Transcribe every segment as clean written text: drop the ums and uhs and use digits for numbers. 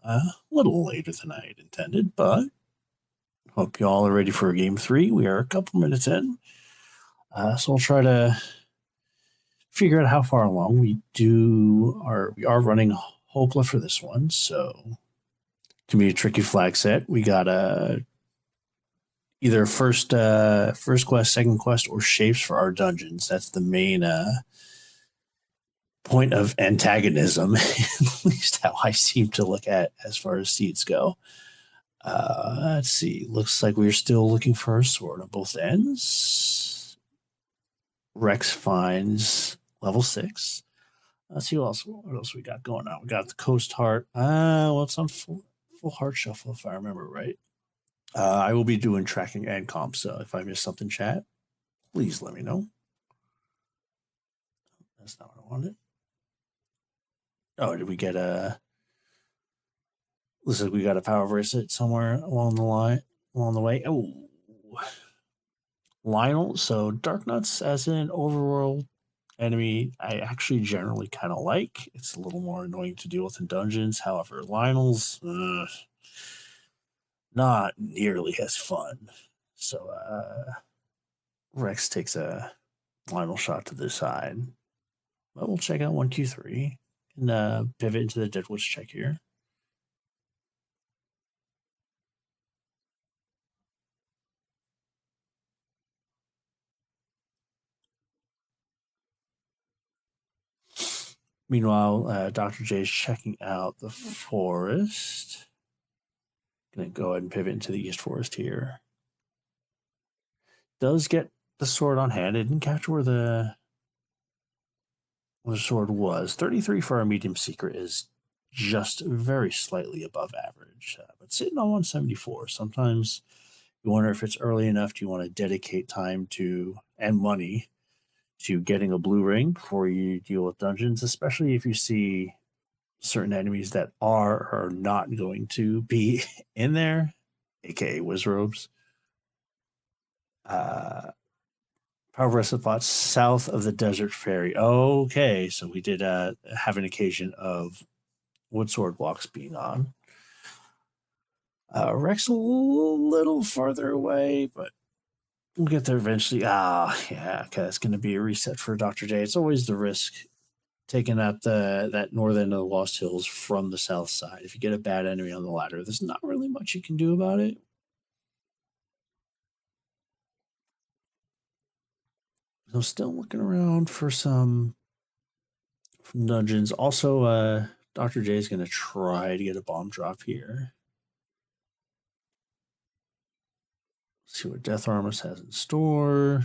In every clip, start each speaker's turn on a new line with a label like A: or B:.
A: A little later than I had intended, but hope you all are ready for game 3. We are a couple minutes in. So we'll try to figure out how far along we are running Hopla for this one, so it can be a tricky flag set. We got either first quest, second quest, or shapes for our dungeons. That's the main point of antagonism, at least how I seem to look at as far as seeds go. Let's see. Looks like we're still looking for a sword on both ends. Rex finds level 6. Let's see what else we got going on. We got the Coast Heart. Well, it's on full heart shuffle if I remember right. I will be doing tracking and comp, so if I miss something, chat, please let me know. That's not what I wanted. Oh, did we get a? Looks like we got a power bracelet somewhere along the way. Oh, Lionel. So Dark Nuts as an overworld enemy, I actually generally kind of like. It's a little more annoying to deal with in dungeons. However, Lionel's not nearly as fun. So Rex takes a Lionel shot to the side. But we'll check out 1, 2, 3 and pivot into the Deadwoods check here. Meanwhile, Dr. J is checking out the forest. Gonna go ahead and pivot into the East Forest here. Does get the sword on hand. It didn't capture where the sword was. 33 for our medium secret is just very slightly above average, but sitting on 174. Sometimes you wonder if it's early enough. Do you want to dedicate time to and money to getting a blue ring before you deal with dungeons, especially if you see certain enemies that are or not going to be in there, aka Wizrobes. Power Wrestle fought south of the Desert Ferry. Okay, so we did have an occasion of wood sword blocks being on. Rex a little farther away, but we'll get there eventually. Yeah, okay, that's going to be a reset for Dr. J. It's always the risk taking out that north end of the Lost Hills from the south side. If you get a bad enemy on the ladder, there's not really much you can do about it. So still looking around for some dungeons. Also, Dr. J is going to try to get a bomb drop here. Let's see what Death Armors has in store.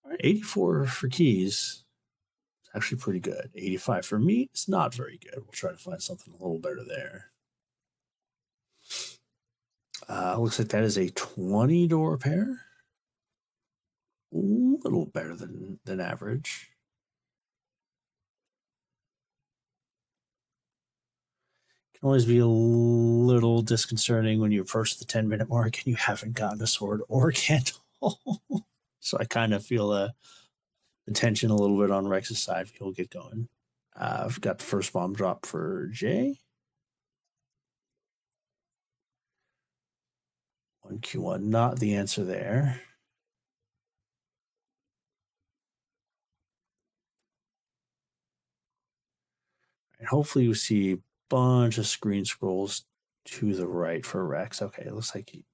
A: All right, 84 for keys. It's actually pretty good. 85 for meat. It's not very good. We'll try to find something a little better there. Looks like that is a 20 door repair. A little better than average. Can always be a little disconcerting when you approach the 10-minute mark and you haven't gotten a sword or a candle. So I kind of feel the tension a little bit on Rex's side. He'll get going. I've got the first bomb drop for Jay. 1Q1, not the answer there. And hopefully you see a bunch of screen scrolls to the right for Rex. Okay, it looks like he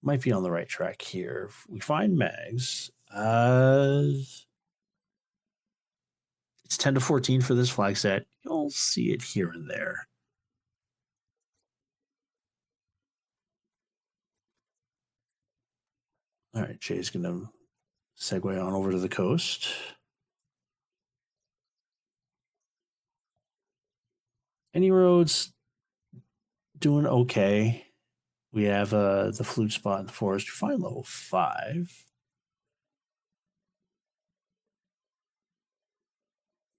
A: might be on the right track here. If we find mags. It's 10 to 14 for this flag set. You'll see it here and there. All right, Jay's going to segue on over to the coast. Any roads doing okay. We have the flute spot in the forest. We find level 5.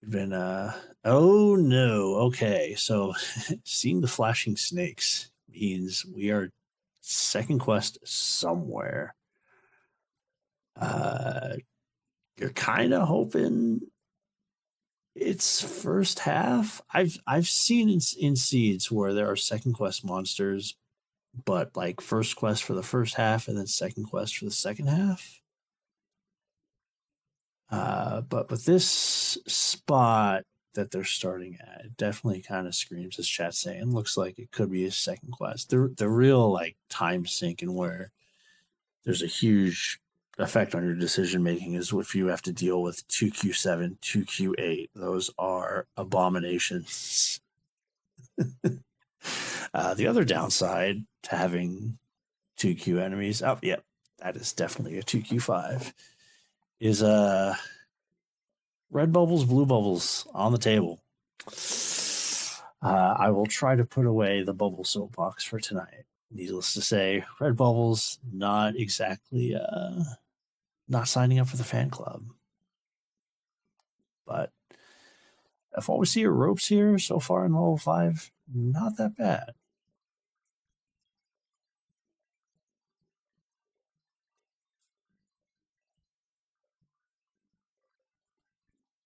A: We've been oh no. Okay, so seeing the flashing snakes means we are second quest somewhere. You're kind of hoping its first half. I've seen in seeds where there are second quest monsters, but like first quest for the first half and then second quest for the second half. But with this spot that they're starting at, it definitely kind of screams, as chat's saying, looks like it could be a second quest. The real like time sink and where there's a huge effect on your decision making is if you have to deal with 2Q7, 2Q8. Those are abominations. The other downside to having 2Q enemies, oh, yeah, that is definitely a 2Q5, is red bubbles, blue bubbles on the table. I will try to put away the bubble soapbox for tonight. Needless to say, red bubbles, not exactly not signing up for the fan club. But if all we see are ropes here so far in level 5, not that bad.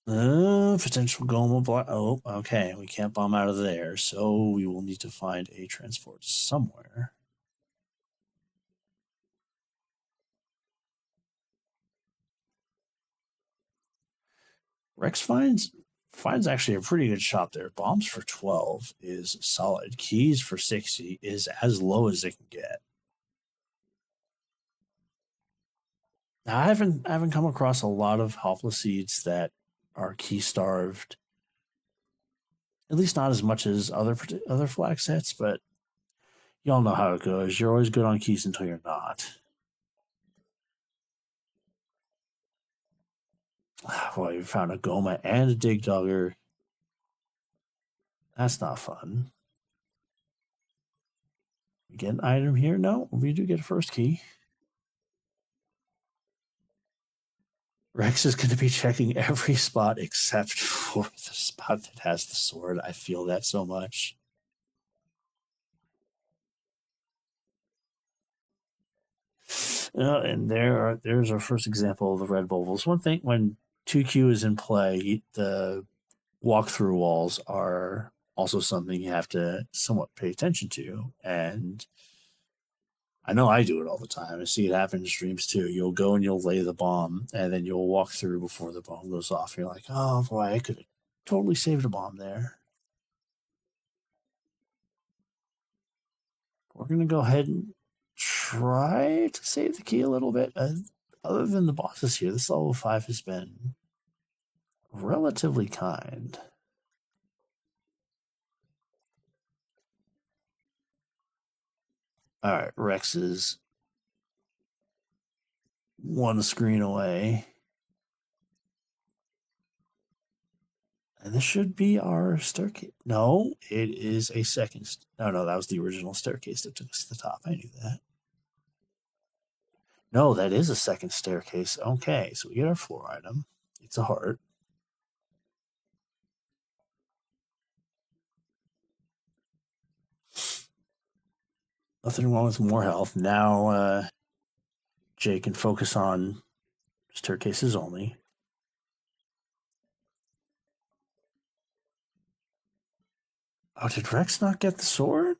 A: Potential Goma block. Oh, okay. We can't bomb out of there, so we will need to find a transport somewhere. Rex finds actually a pretty good shot there. Bombs for 12 is solid. Keys for 60 is as low as it can get. Now, I haven't come across a lot of Hopla seeds that are key starved. At least not as much as other flag sets, but y'all know how it goes. You're always good on keys until you're not. Well, you found a Goma and a Dig Dugger. That's not fun. We get an item here? No, we do get a first key. Rex is going to be checking every spot except for the spot that has the sword. I feel that so much. And there's our first example of the red bubbles. One thing, when 2Q is in play, the walkthrough walls are also something you have to somewhat pay attention to. And I know I do it all the time. I see it happen in streams too. You'll go and you'll lay the bomb, and then you'll walk through before the bomb goes off. You're like, oh boy, I could have totally saved a bomb there. We're going to go ahead and try to save the key a little bit. Other than the bosses here, this level 5 has been relatively kind. All right, Rex is one screen away. And this should be our staircase. No, it is a second. No, that was the original staircase that took us to the top. I knew that. No, that is a second staircase. Okay, so we get our floor item. It's a heart. Nothing wrong with more health. Now Jay can focus on staircases only. Oh, did Rex not get the sword?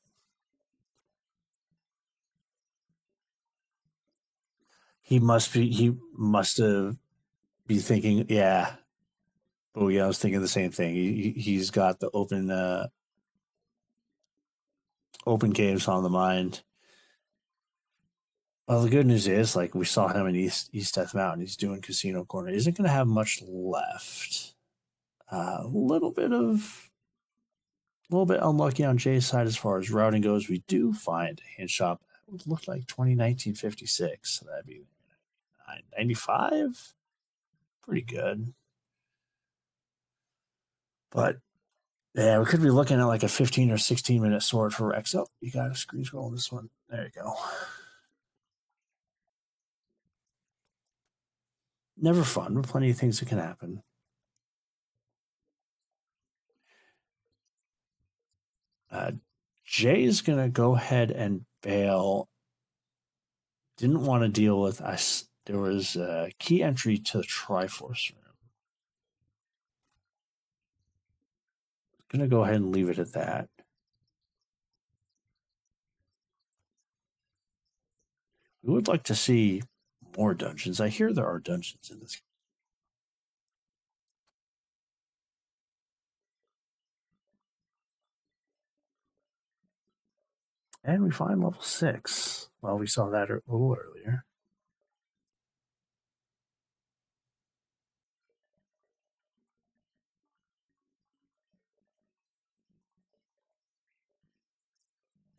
A: He must have be thinking, yeah. Oh yeah, I was thinking the same thing. He's got the open caves on the mind. Well, the good news is, like, we saw him in East Death Mountain. He's doing Casino Corner. Isn't going to have much left. A little bit unlucky on Jay's side as far as routing goes. We do find a hand shop. It would look like 2019-56. So that'd be 95. Pretty good. But yeah, we could be looking at like a 15 or 16 minute sword for Rex. Oh, you got a screen scroll on this one. There you go. Never fun, but plenty of things that can happen. Jay is going to go ahead and bail. Didn't want to deal with us. There was a key entry to the Triforce room. Gonna go ahead and leave it at that. We would like to see more dungeons. I hear there are dungeons in this. And we find level 6. Well, we saw that a little earlier.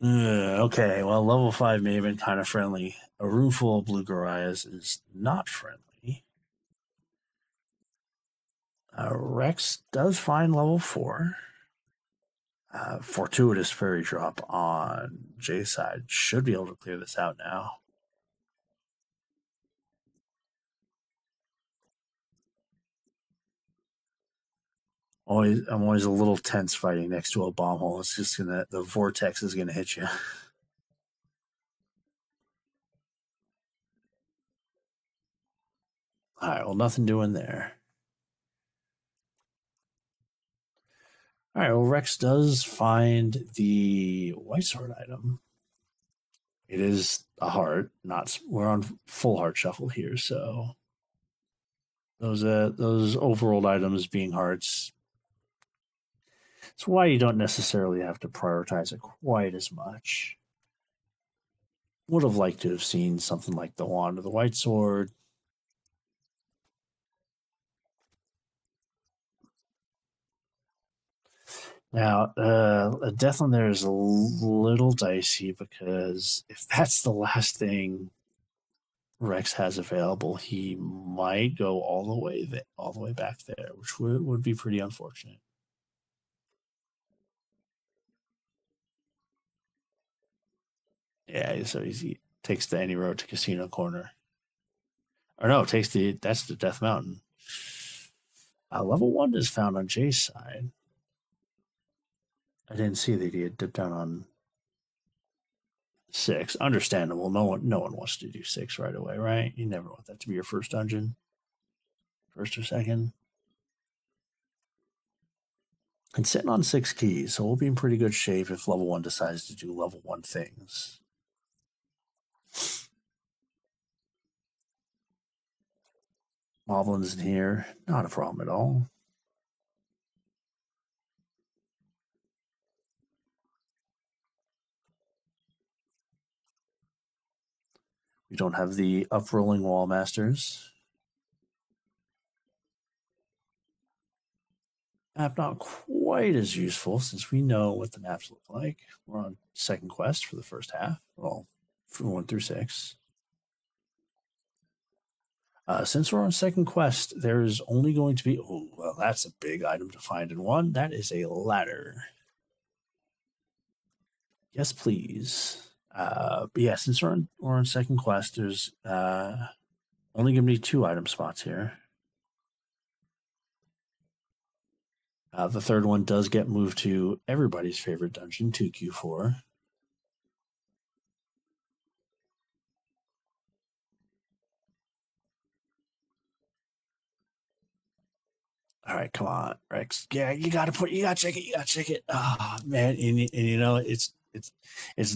A: Okay, well, level 5 may have been kind of friendly. A room full of blue Gorias is not friendly. Rex does find level 4. Fortuitous Fairy Drop on Jay's side. Should be able to clear this out now. I'm always a little tense fighting next to a bomb hole. It's just the vortex is gonna hit you. All right, well, nothing doing there. All right, well, Rex does find the white sword item. It is a heart. We're on full heart shuffle here, so those overworld items being hearts. It's why you don't necessarily have to prioritize it quite as much. Would have liked to have seen something like the wand or the white sword. Now, a death on there is a little dicey because if that's the last thing Rex has available, he might go all the way back there, which would be pretty unfortunate. Yeah, so he takes the any road to Casino Corner, or no, that's the Death Mountain. Level 1 is found on Jay's side. I didn't see that he had dipped down on 6. Understandable. No one wants to do 6 right away, right? You never want that to be your first dungeon, first or second. And sitting on 6 keys, so we'll be in pretty good shape if level 1 decides to do level 1 things. Moblins in here, not a problem at all. We don't have the uprolling wall masters. Map not quite as useful since we know what the maps look like. We're on second quest for the first half. Well, from 1 through 6. Since we're on second quest, there's only going to be... Oh, well, that's a big item to find in 1. That is a ladder. Yes, please. But yeah, since we're on second quest, there's only going to be 2 item spots here. The third one does get moved to everybody's favorite dungeon, 2Q4. All right, come on, Rex. Yeah, you gotta check it. Ah, oh, man, and you know it's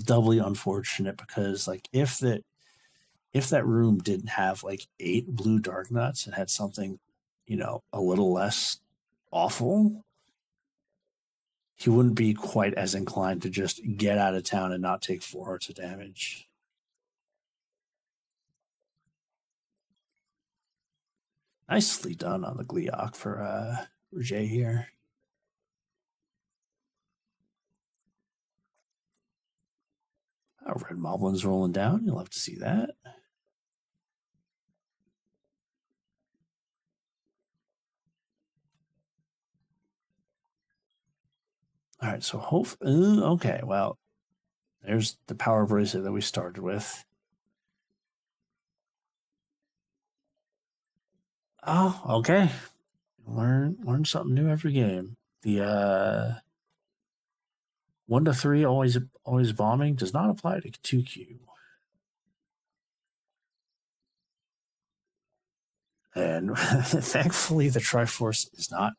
A: doubly unfortunate because like if that room didn't have like 8 blue dark nuts and had something, a little less awful, he wouldn't be quite as inclined to just get out of town and not take 4 hearts of damage. Nicely done on the Gleeok for Jay here. Red Moblin's rolling down. You'll have to see that. All right, so okay, well, there's the power bracelet that we started with. Oh, okay. Learn something new every game. The 1 to 3 always bombing does not apply to 2Q. And thankfully the Triforce is not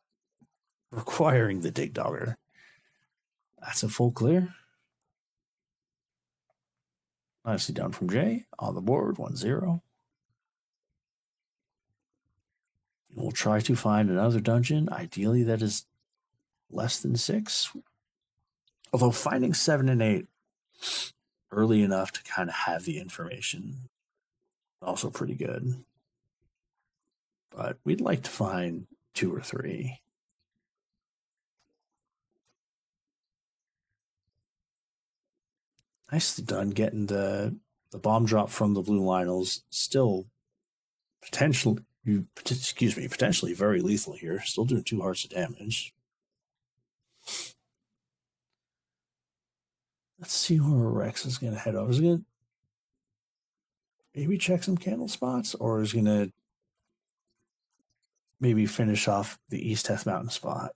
A: requiring the Dig Dogger. That's a full clear. Nicely done from Jay. On the board, 1-0. We'll try to find another dungeon, ideally that is less than 6. Although finding 7 and 8 early enough to kind of have the information, also pretty good. But we'd like to find 2 or 3. Nicely done getting the bomb drop from the blue Lionels. Still potentially very lethal here. Still doing 2 hearts of damage. Let's see where Rex is going to head over. Is he going to maybe check some candle spots, or is he going to maybe finish off the East Teth Mountain spot?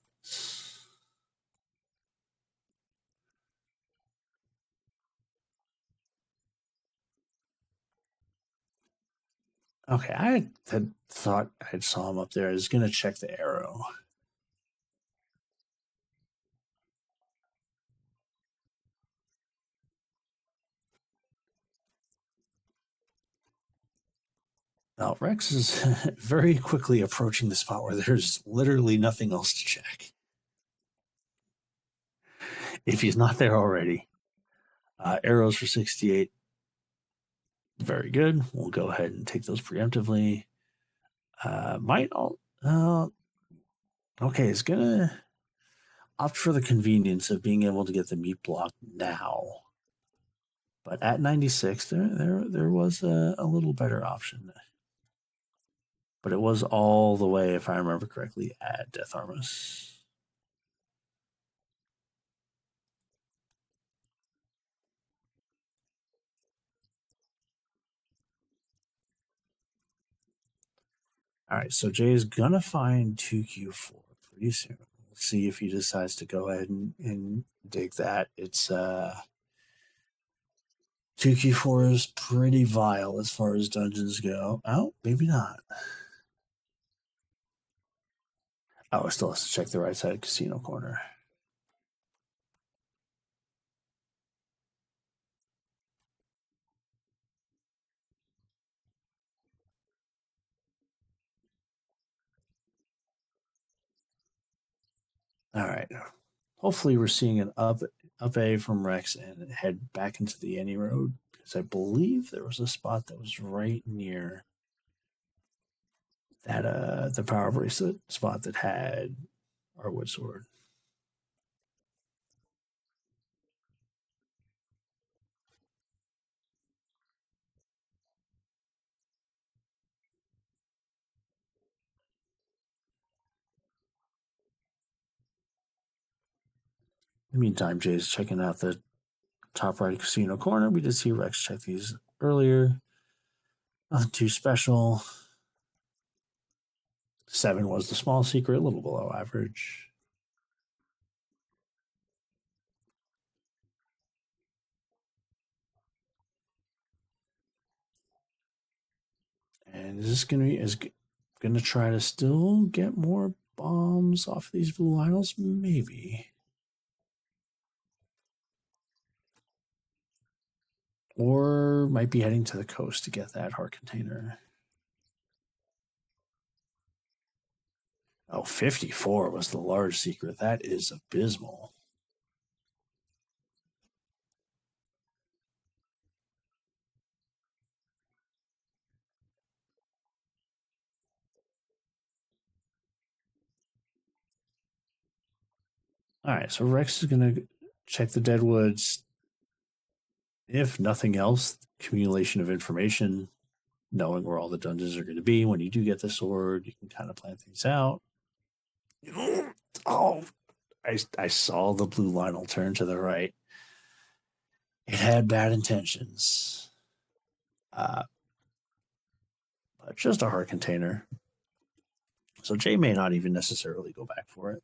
A: Okay, I had thought I saw him up there. I was going to check the arrow. Now, Rex is very quickly approaching the spot where there's literally nothing else to check. If he's not there already. Arrows for 68. Very good. We'll go ahead and take those preemptively. Okay, it's going to opt for the convenience of being able to get the meat block now. But at 96, there was a little better option. But it was all the way, if I remember correctly, at Death Armus. All right, so Jay is going to find 2Q4 pretty soon. We'll see if he decides to go ahead and dig that. It's 2Q4 is pretty vile as far as dungeons go. Oh, maybe not. Oh, I still has to check the right side casino corner. All right. Hopefully we're seeing an up A from Rex and head back into the Any Road, because I believe there was a spot that was right near that the power bracelet spot that had our wood sword. In the meantime, Jay's checking out the top right casino corner. We did see Rex check these earlier. Nothing too special. 7 was the small secret, a little below average. And is this going to try to still get more bombs off these blue Lionels? Maybe. Or might be heading to the coast to get that heart container. Oh, 54 was the large secret. That is abysmal. All right, so Rex is going to check the Deadwoods. If nothing else, accumulation of information, knowing where all the dungeons are going to be. When you do get the sword, you can kind of plan things out. Oh, I saw the blue Lionel turn to the right. It had bad intentions. But just a heart container. So Jay may not even necessarily go back for it.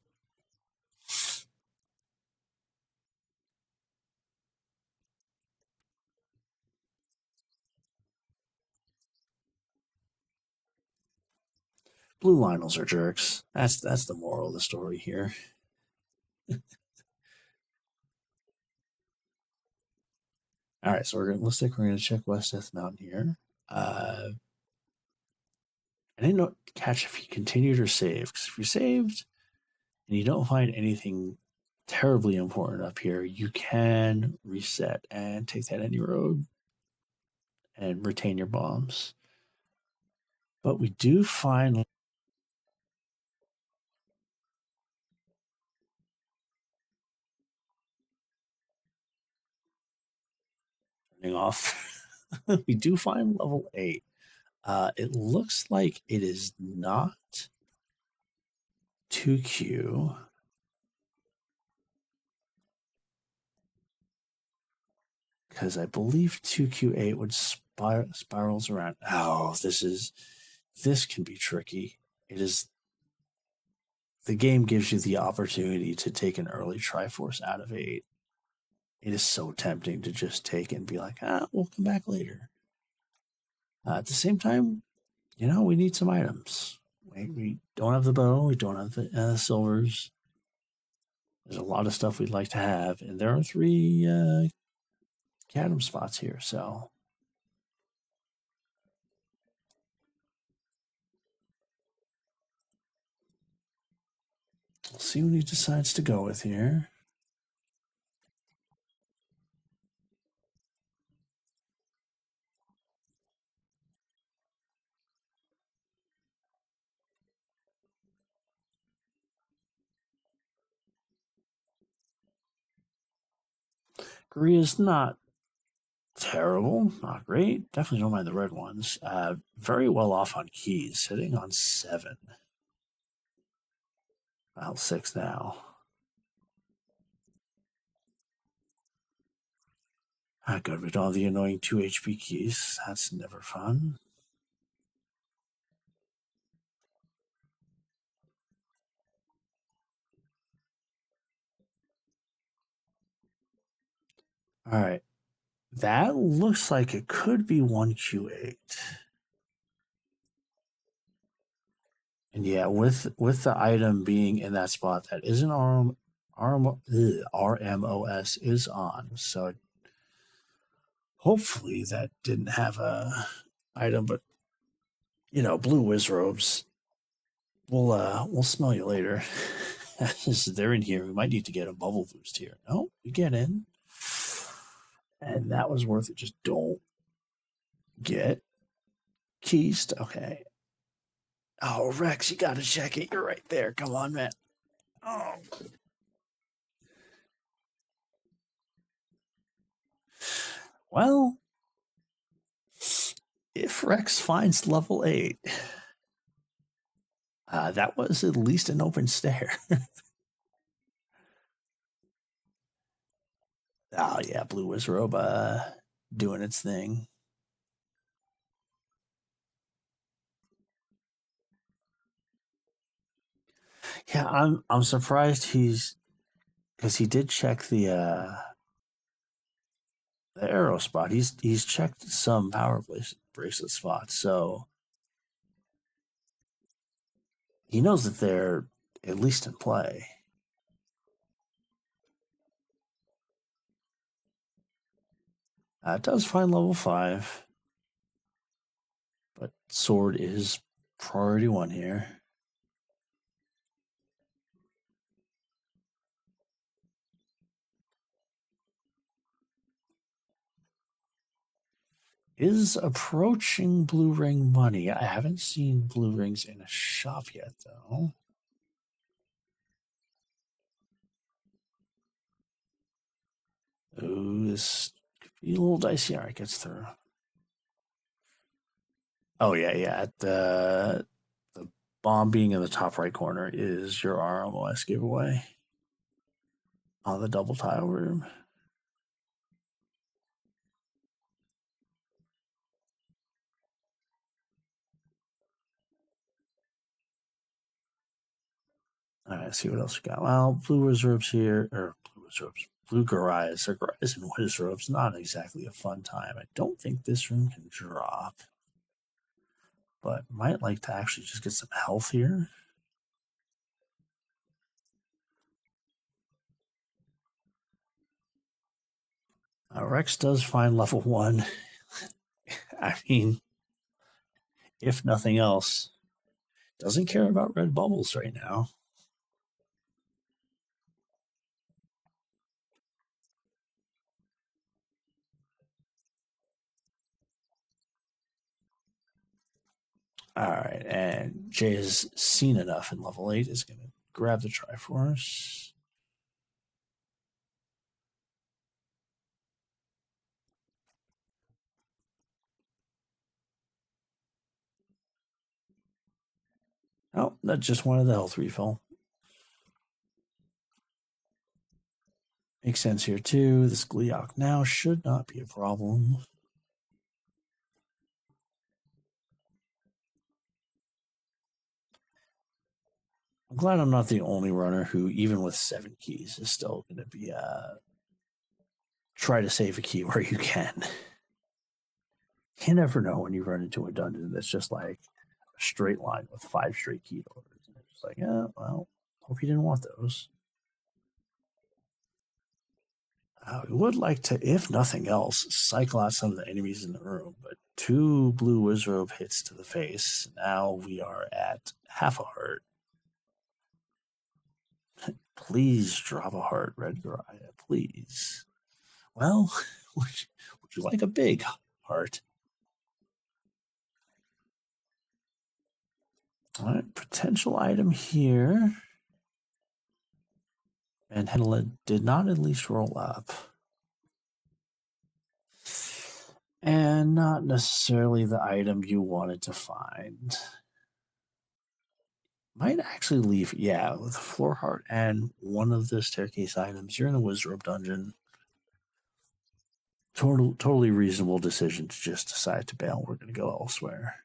A: Blue Lionels are jerks. That's the moral of the story here. All right, so looks like we're gonna check West Death Mountain here. I didn't know catch if you continued or saved. Because if you saved and you don't find anything terribly important up here, you can reset and take that any road and retain your bombs. But we do find turning off. We do find level 8. It looks like it is not 2Q. Because I believe 2Q8 would spirals around. Oh, this can be tricky. It is the game gives you the opportunity to take an early Triforce out of 8. It is so tempting to just take it and be like, we'll come back later. At the same time, we need some items. We don't have the bow. We don't have the silvers. There's a lot of stuff we'd like to have. And there are 3 Cadam spots here, so we'll see what he decides to go with here. Korea's not terrible, not great. Definitely don't mind the red ones. Very well off on keys, sitting on 7. Well, 6 now. Good with all the annoying 2 HP keys. That's never fun. All right. That looks like it could be 1Q8. And yeah, with the item being in that spot, that is an RMOS is on. So hopefully that didn't have a item, but blue whiz robes. We'll smell you later. They're in here. We might need to get a bubble boost here. No, we get in. And that was worth it. Just don't get keys. Okay. Oh, Rex, you gotta check it. You're right there. Come on, man. Oh. Well, if Rex finds level 8, that was at least an open stair. Oh, yeah, Blue Wizrobe doing its thing. Yeah, I'm surprised because he did check the arrow spot. He's checked some power bracelet spots, so he knows that they're at least in play. It does find level 5, but sword is priority 1 here. Is approaching blue ring money. I haven't seen blue rings in a shop yet, though. Ooh, this could be a little dicey. All right, gets through. Oh, yeah. The bomb being in the top right corner is your RMOS giveaway on the double tile room. All right, see what else we got. Well, blue reserves here, or blue reserves, blue Garais, or Garais and reserves. Not exactly a fun time. I don't think this room can drop, but might like to actually just get some health here. Rex does find level 1. I mean, if nothing else, doesn't care about red bubbles right now. All right, and Jay has seen enough in level 8, is going to grab the Triforce. Oh, that just wanted the health refill. Makes sense here too. This Gleeok now should not be a problem. I'm glad I'm not the only runner who, even with 7 keys, is still going to be try to save a key where you can. You never know when you run into a dungeon that's just like a straight line with 5 straight key orders. And it's just like, yeah, well, hope you didn't want those. We would like to, if nothing else, cycle out some of the enemies in the room, but 2 blue Wizrobe hits to the face. Now we are at half a heart. Please drop a heart, Red Goriah, please. Well, would you like a big heart? All right, potential item here. And Henela did not at least roll up. And not necessarily the item you wanted to find. Might actually leave, yeah, with a floor heart and one of the staircase items. You're in a Wizrobe dungeon. Totally reasonable decision to just decide to bail. We're going to go elsewhere.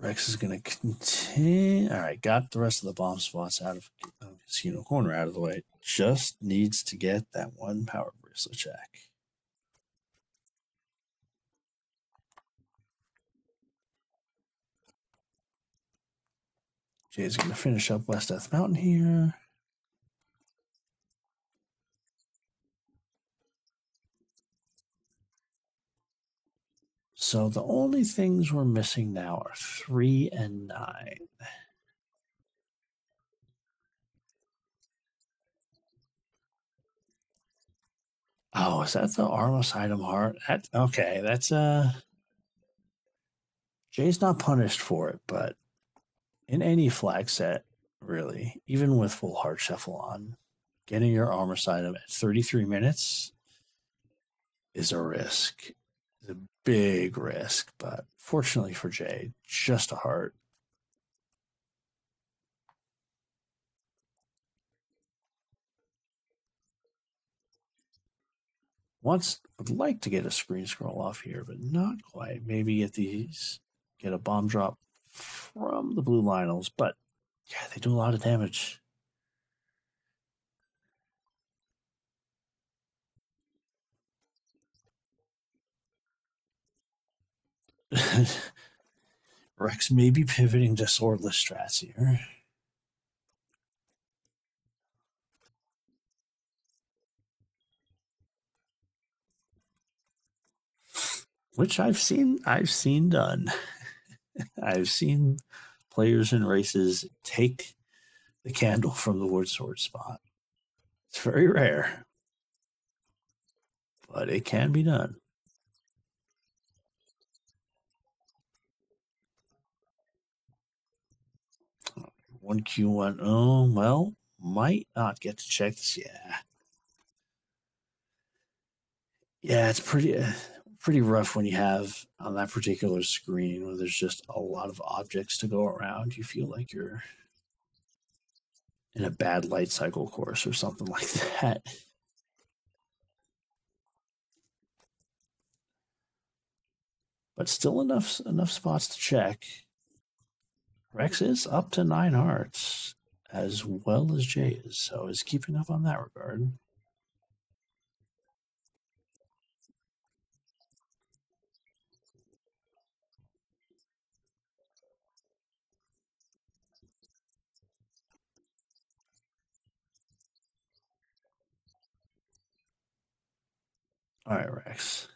A: Rex is going to continue. All right, got the rest of the bomb spots out of Casino Corner out of the way. Just needs to get that one power bracelet check. Jay's going to finish up West Death Mountain here. So the only things we're missing now are 3 and 9. Oh, is that the Armos item heart? Okay, that's Jay's not punished for it, but in any flag set, really, even with full heart shuffle on, getting your Armos item at 33 minutes is a risk. It's a big risk, but fortunately for Jay, just a heart. Would like to get a screen scroll off here, but not quite. Maybe get a bomb drop from the blue Lionels, but yeah, they do a lot of damage. Rex may be pivoting to swordless strats here. Which I've seen done. I've seen players in races take the candle from the wood sword spot. It's very rare, but it can be done. One Q1. Oh, well, might not get to check this. Yeah. Yeah, it's pretty rough when you have on that particular screen where there's just a lot of objects to go around. You feel like you're in a bad light cycle course or something like that. But still enough spots to check. Rex is up to 9 hearts, as well as Jay is, so is keeping up on that regard. All right, Rex.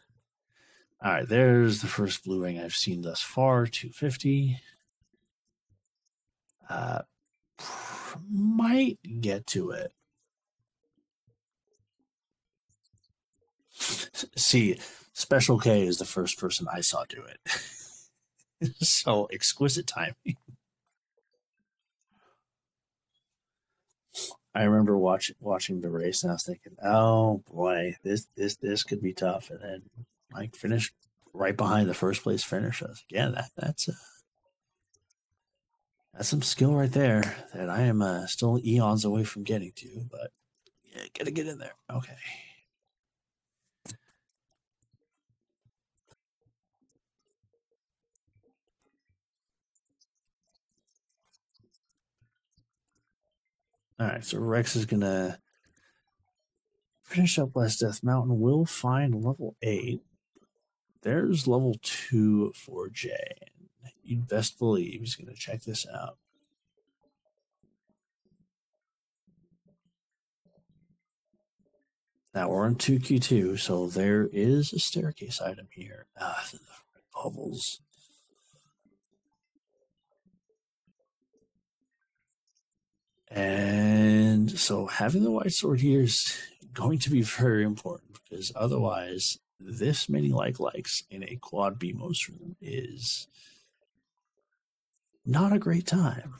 A: All right, there's the first blue ring I've seen thus far, 250. Might get to it. See, Special K is the first person I saw do it. So exquisite timing. I remember watching the race, and I was thinking, "Oh boy, this could be tough." And then, like, finished right behind the first place finishers. Again, that's some skill right there that I am still eons away from getting to, but yeah, gotta get in there. Okay. All right, so Rex is gonna finish up West Death Mountain. We'll find level 8. There's level 2 for Jay. You'd best believe he's gonna check this out. Now we're on 2Q2, so there is a staircase item here. The bubbles. And so having the white sword here is going to be very important because otherwise, this many likes in a quad BMOS room is not a great time.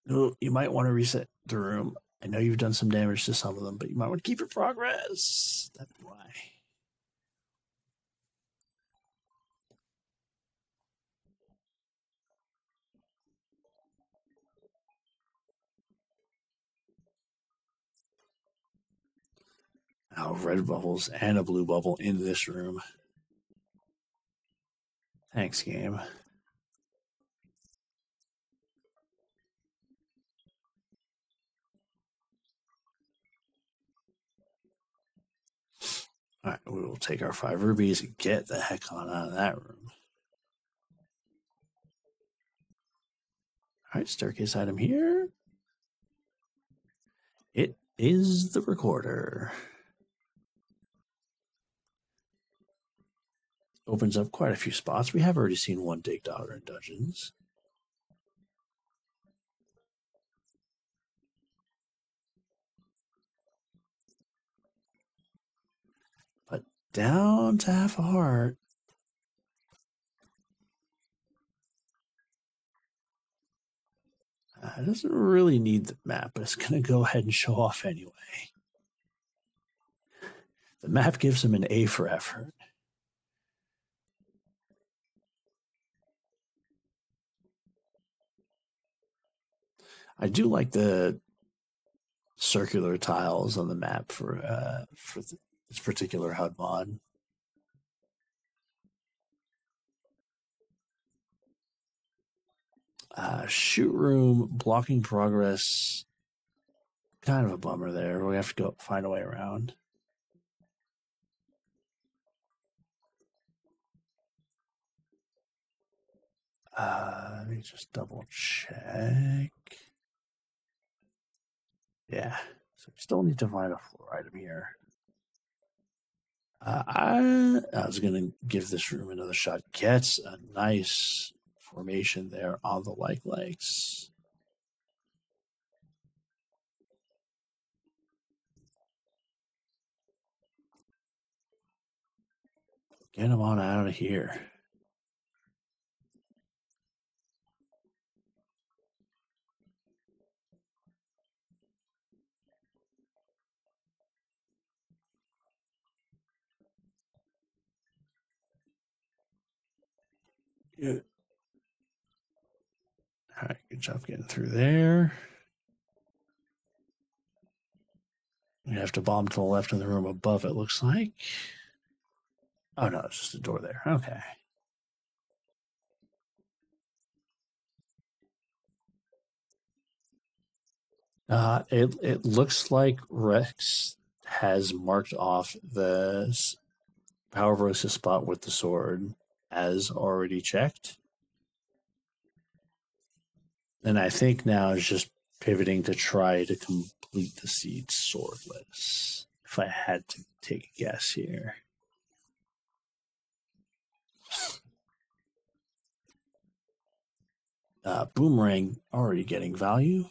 A: You might want to reset the room. I know you've done some damage to some of them, but you might want to keep your progress. That'd be why. Oh, red bubbles and a blue bubble in this room. Thanks, game. All right, we will take our 5 rubies and get the heck on out of that room. All right, staircase item here. It is the recorder. Opens up quite a few spots. We have already seen one dig dollar in dungeons. But down to half a heart. It doesn't really need the map, but it's going to go ahead and show off anyway. The map gives him an A for effort. I do like the circular tiles on the map for this particular HUD mod. Shoot room, blocking progress. Kind of a bummer there. We have to go find a way around. Let me just double check. Yeah, so we still need to find a floor item here. I was going to give this room another shot. Gets a nice formation there on the likes. Get him on out of here. Good. All right, good job getting through there. You have to bomb to the left in the room above, it looks like. Oh, no, it's just a door there. Okay. It looks like Rex has marked off the power versus spot with the sword as already checked. And I think now is just pivoting to try to complete the seed swordless. If I had to take a guess here. Boomerang already getting value.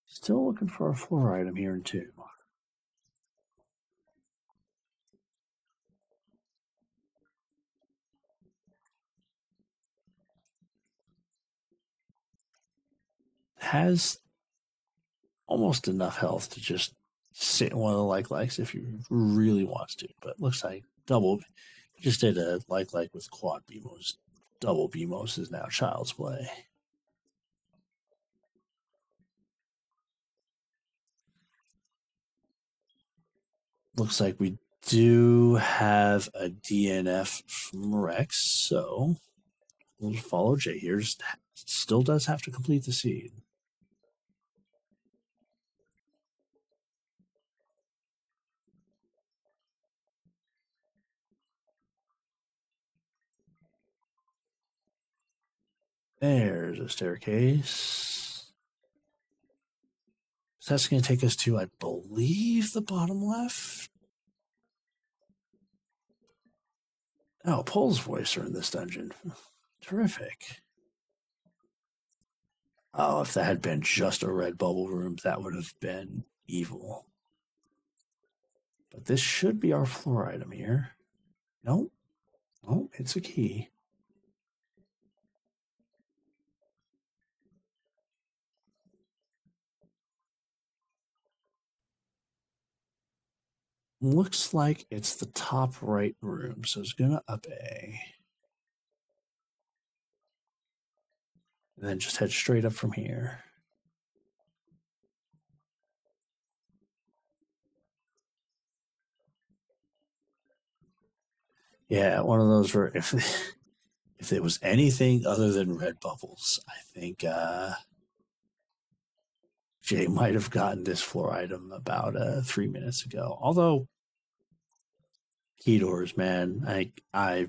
A: Still looking for a floor item here in 2. Has almost enough health to just sit in one of the likes if you really wants to, but looks like double. Just did a like with quad BMOs. Double BMOs is now child's play. Looks like we do have a DNF from Rex, so we'll follow Jay here. Still does have to complete the seed. There's a staircase. So that's going to take us to, I believe, the bottom left. Oh, Pole's voice are in this dungeon. Terrific. Oh, if that had been just a red bubble room, that would have been evil. But this should be our floor item here. Nope. Oh, it's a key. Looks like it's the top right room, so it's going to up A. And then just head straight up from here. Yeah, one of those where if it was anything other than red bubbles, I think Jay might have gotten this floor item about 3 minutes ago. Although key doors, man, I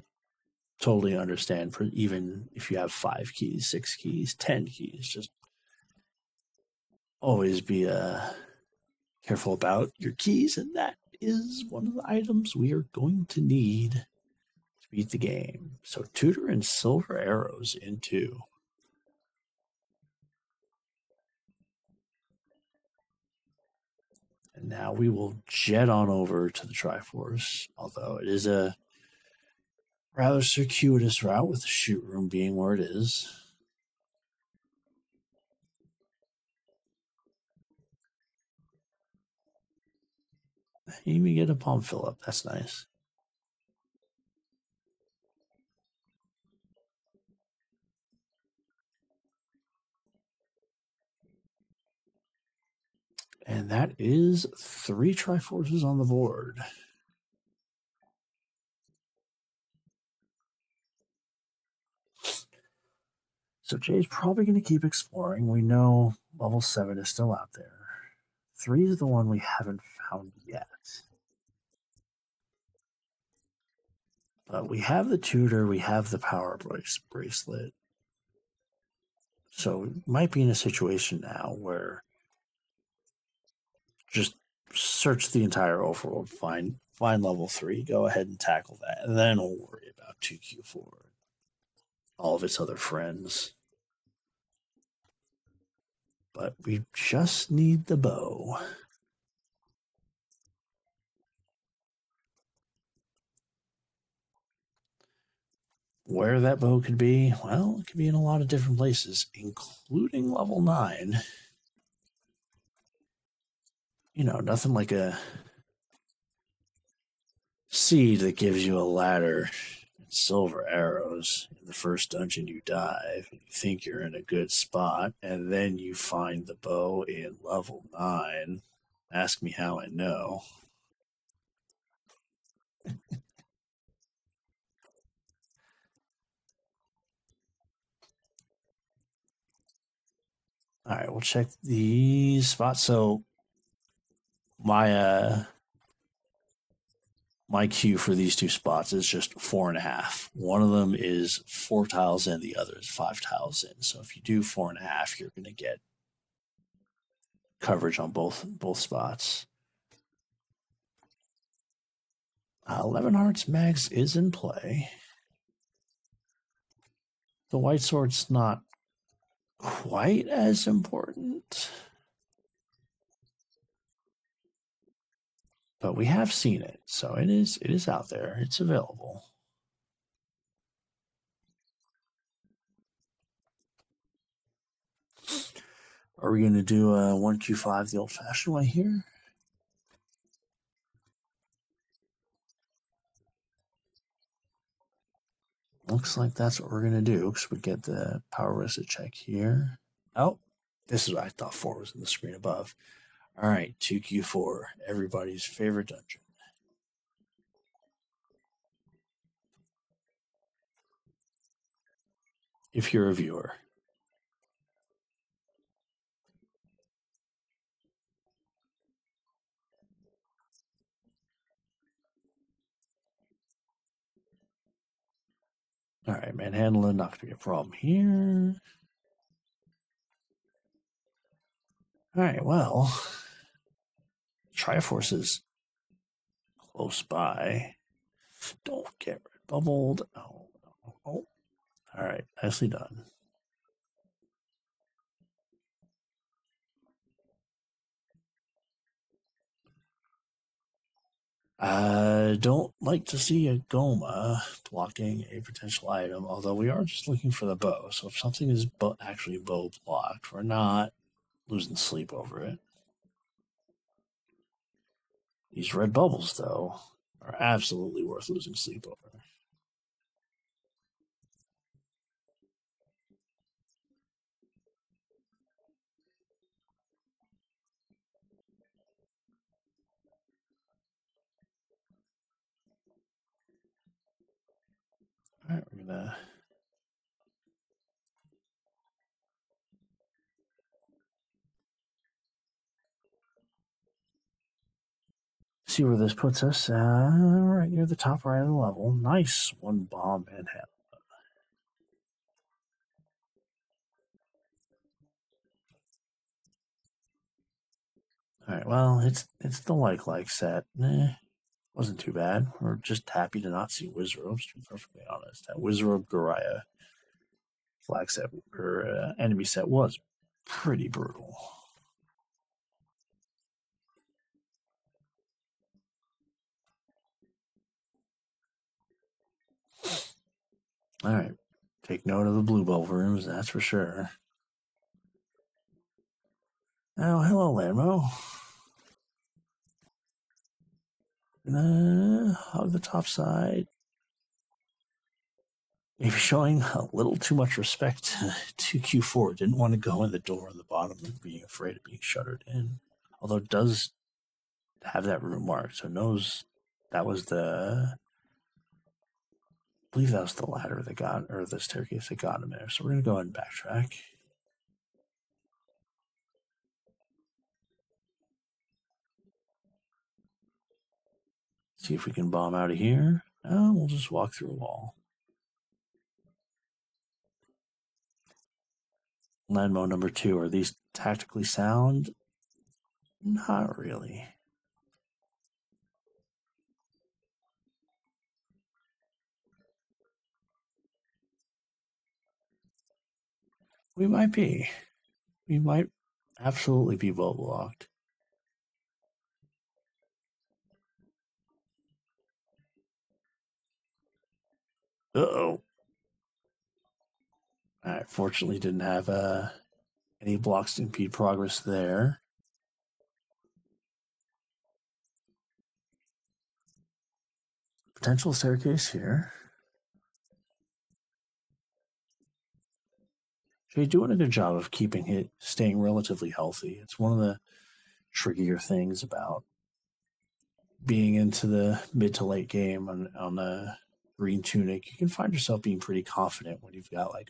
A: totally understand for even if you have 5 keys, 6 keys, 10 keys, just always be careful about your keys, and that is one of the items we are going to need to beat the game. So Tutor and Silver Arrows in 2. And now we will jet on over to the Triforce, although it is a rather circuitous route with the shoot room being where it is. You even get a palm fill up. That's nice. And that is 3 Triforces on the board. So Jay's probably going to keep exploring. We know level 7 is still out there. 3 is the one we haven't found yet. But we have the tutor, we have the power bracelet. So we might be in a situation now where just search the entire overworld, find level 3, go ahead and tackle that, and then we'll worry about 2Q4, all of its other friends. But we just need the bow. Where that bow could be, well, it could be in a lot of different places, including level 9. You know, nothing like a seed that gives you a ladder and silver arrows. In the first dungeon you dive, and you think you're in a good spot, and then you find the bow in level 9. Ask me how I know. All right, we'll check these spots. So my my queue for these two spots is just 4.5. One of them is 4 tiles in, the other is 5 tiles in. So if you do 4.5, you're going to get coverage on both spots. 11 Hearts Mags is in play. The white sword's not quite as important, but we have seen it, so it is out there. It's available. Are we going to do a 1Q5 the old-fashioned way here? Looks like that's what we're going to do, because we get the power resist check here. Oh, this is what I thought 4 was in the screen above. All right, 2Q4, everybody's favorite dungeon. If you're a viewer. All right, manhandling, not going to be a problem here. All right, well, Triforce is close by. Don't get red bubbled. Oh. All right, nicely done. I don't like to see a Goma blocking a potential item, although we are just looking for the bow. So if something is actually bow blocked, we're not losing sleep over it. These red bubbles, though, are absolutely worth losing sleep over. All right, we're going to see where this puts us. Right near the top right of the level. Nice. One bomb Manhattan. All right, well, it's the like set. Wasn't too bad. We're just happy to not see Wizrobes, to be perfectly honest. That Wizrobe Goriah flag set or enemy set was pretty brutal. All right, take note of the blue bubble rooms, that's for sure. Oh, hello, Lambo. Hug the top side. Maybe showing a little too much respect to Q4. Didn't want to go in the door on the bottom and being afraid of being shuttered in. Although it does have that room marked, so knows that was I believe that was the ladder that got, or the staircase that got him there. So we're going to go ahead and backtrack. See if we can bomb out of here. No, we'll just walk through a wall. Landmo number 2. Are these tactically sound? Not really. We might be. We might absolutely be well blocked. Uh-oh. All right, fortunately didn't have any blocks to impede progress there. Potential staircase here. Jay doing a good job of keeping it, staying relatively healthy. It's one of the trickier things about being into the mid to late game on the green tunic. You can find yourself being pretty confident when you've got like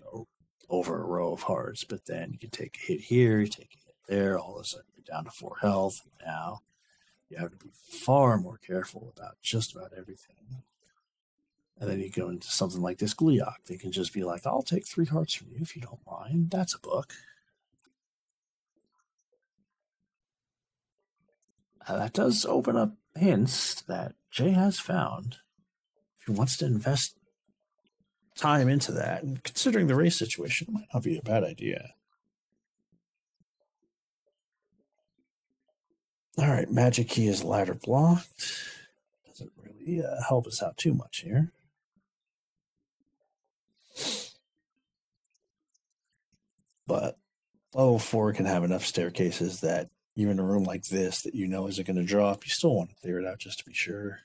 A: over a row of hearts, but then you can take a hit here, you take a hit there, all of a sudden you're down to 4 health. Now You have to be far more careful about just about everything. And then you go into something like this Gliok. They can just be like, I'll take 3 hearts from you if you don't mind. That's a book. That does open up hints that Jay has found. If he wants to invest time into that, and considering the race situation, it might not be a bad idea. All right, magic key is ladder blocked. Doesn't really help us out too much here. But level 4 can have enough staircases that even a room like this that you know isn't going to drop, you still want to clear it out just to be sure.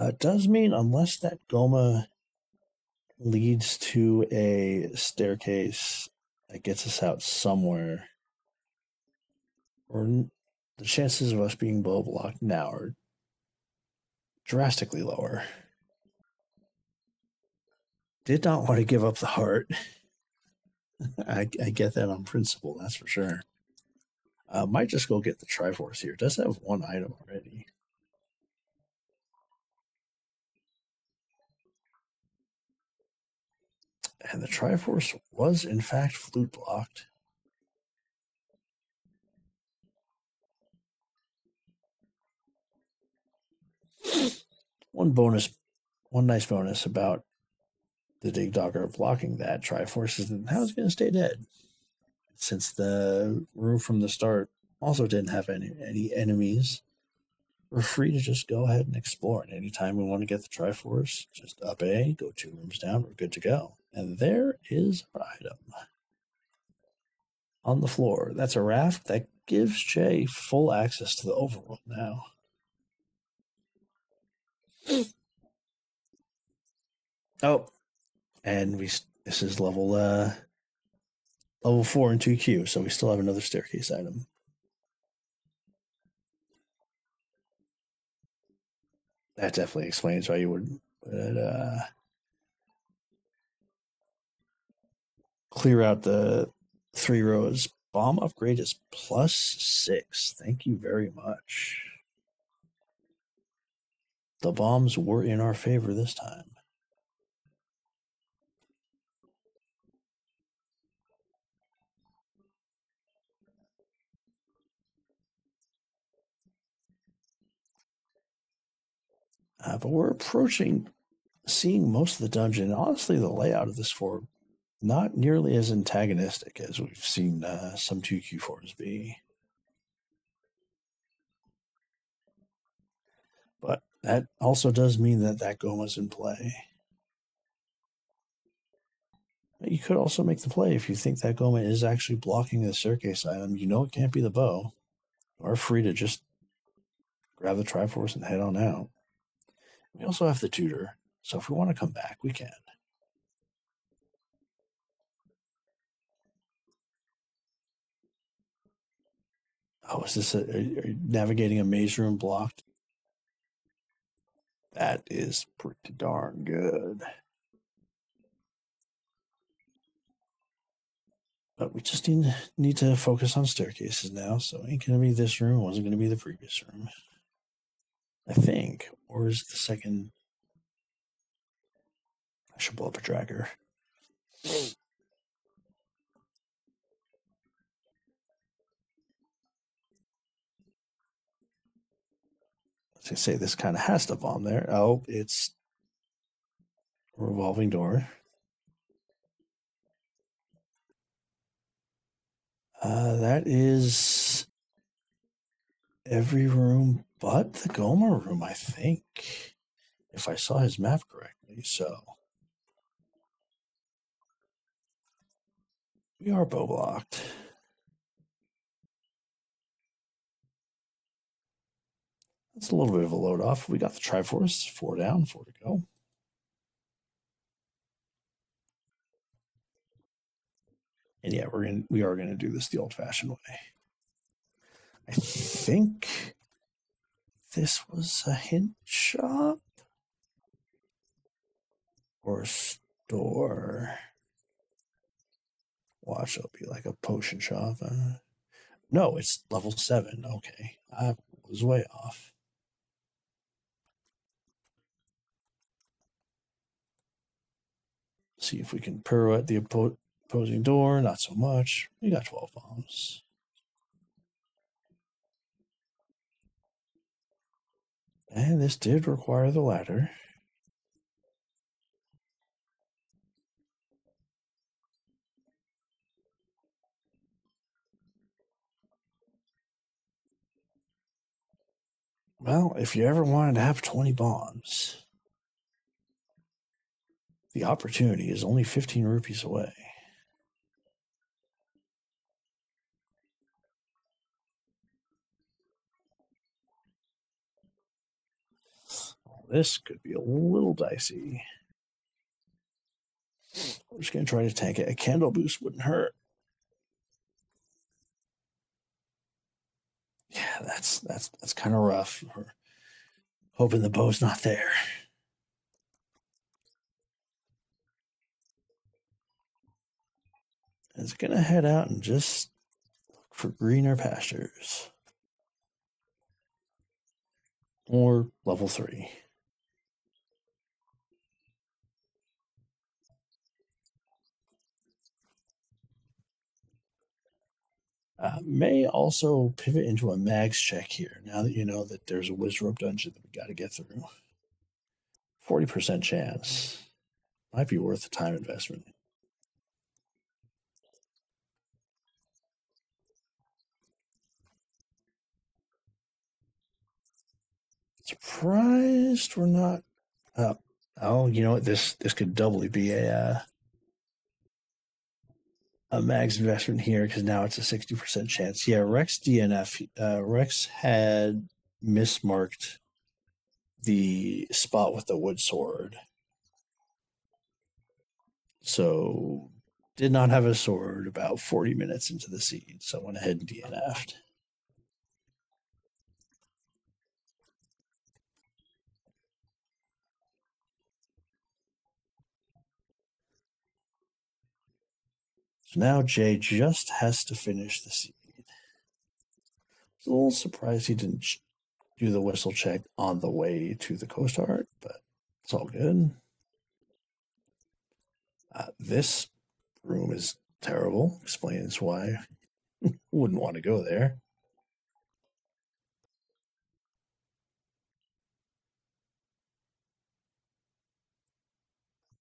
A: It does mean unless that Goma leads to a staircase that gets us out somewhere, or the chances of us being bow blocked now are drastically lower. Did not want to give up the heart. I get that on principle, that's for sure. Might just go get the Triforce here. It does have 1 item already. And the Triforce was, in fact, flute blocked. One nice bonus about the Dig Dogger blocking that Triforce is that how it's going to stay dead. Since the room from the start also didn't have any enemies, we're free to just go ahead and explore. And anytime we want to get the Triforce, just up A, go 2 rooms down, we're good to go. And there is our item. On the floor. That's a raft that gives Jay full access to the overworld now. Oh, and this is level 4 and 2Q, so we still have another staircase item. That definitely explains why you would clear out the 3 rows. Bomb upgrade is +6. Thank you very much. The bombs were in our favor this time. But we're approaching, seeing most of the dungeon. Honestly, the layout of this fort not nearly as antagonistic as we've seen some 2Q4s be. But that also does mean that Goma's in play. You could also make the play if you think that Goma is actually blocking the staircase item. You know it can't be the bow. You are free to just grab the Triforce and head on out. We also have the tutor, so if we want to come back, we can. Oh, is this are you navigating a maze room blocked? That is pretty darn good. But we just need to focus on staircases now, so it ain't going to be this room. It wasn't going to be the previous room. I think. Or is the second... I should pull up a tracker. I was going to say, this kind of has to bomb there. Oh, it's a revolving door. That is every room but the Goma room, I think. If I saw his map correctly, so... We are bow blocked. That's a little bit of a load off. We got the Triforce, 4 down, 4 to go. And yeah, we are gonna do this the old-fashioned way. I think this was a hint shop. or store. Watch, it'll be like a potion shop. No, it's level 7. Okay, I was way off. See if we can pirouette the opposing door. Not so much. We got 12 bombs. And this did require the ladder. Well, if you ever wanted to have 20 bombs, the opportunity is only 15 rupees away. This could be a little dicey. We're just going to try to tank it. A candle boost wouldn't hurt. Yeah, that's kind of rough. We're hoping the bow's not there. It's going to head out and just look for greener pastures. Or level 3. May also pivot into a mags check here, now that you know that there's a Wizrobe dungeon that we got to get through. 40% chance. Might be worth the time investment. Surprised we're not up. Oh, you know what? This could doubly be a mags investment here because now it's a 60% chance. Yeah, Rex DNF. Rex had mismarked the spot with the wood sword. So did not have a sword about 40 minutes into the siege. So went ahead and DNF'd. So now Jay just has to finish the seed. I was a little surprised he didn't do the whistle check on the way to the Coast Art, but it's all good. This room is terrible. Explains why I wouldn't want to go there.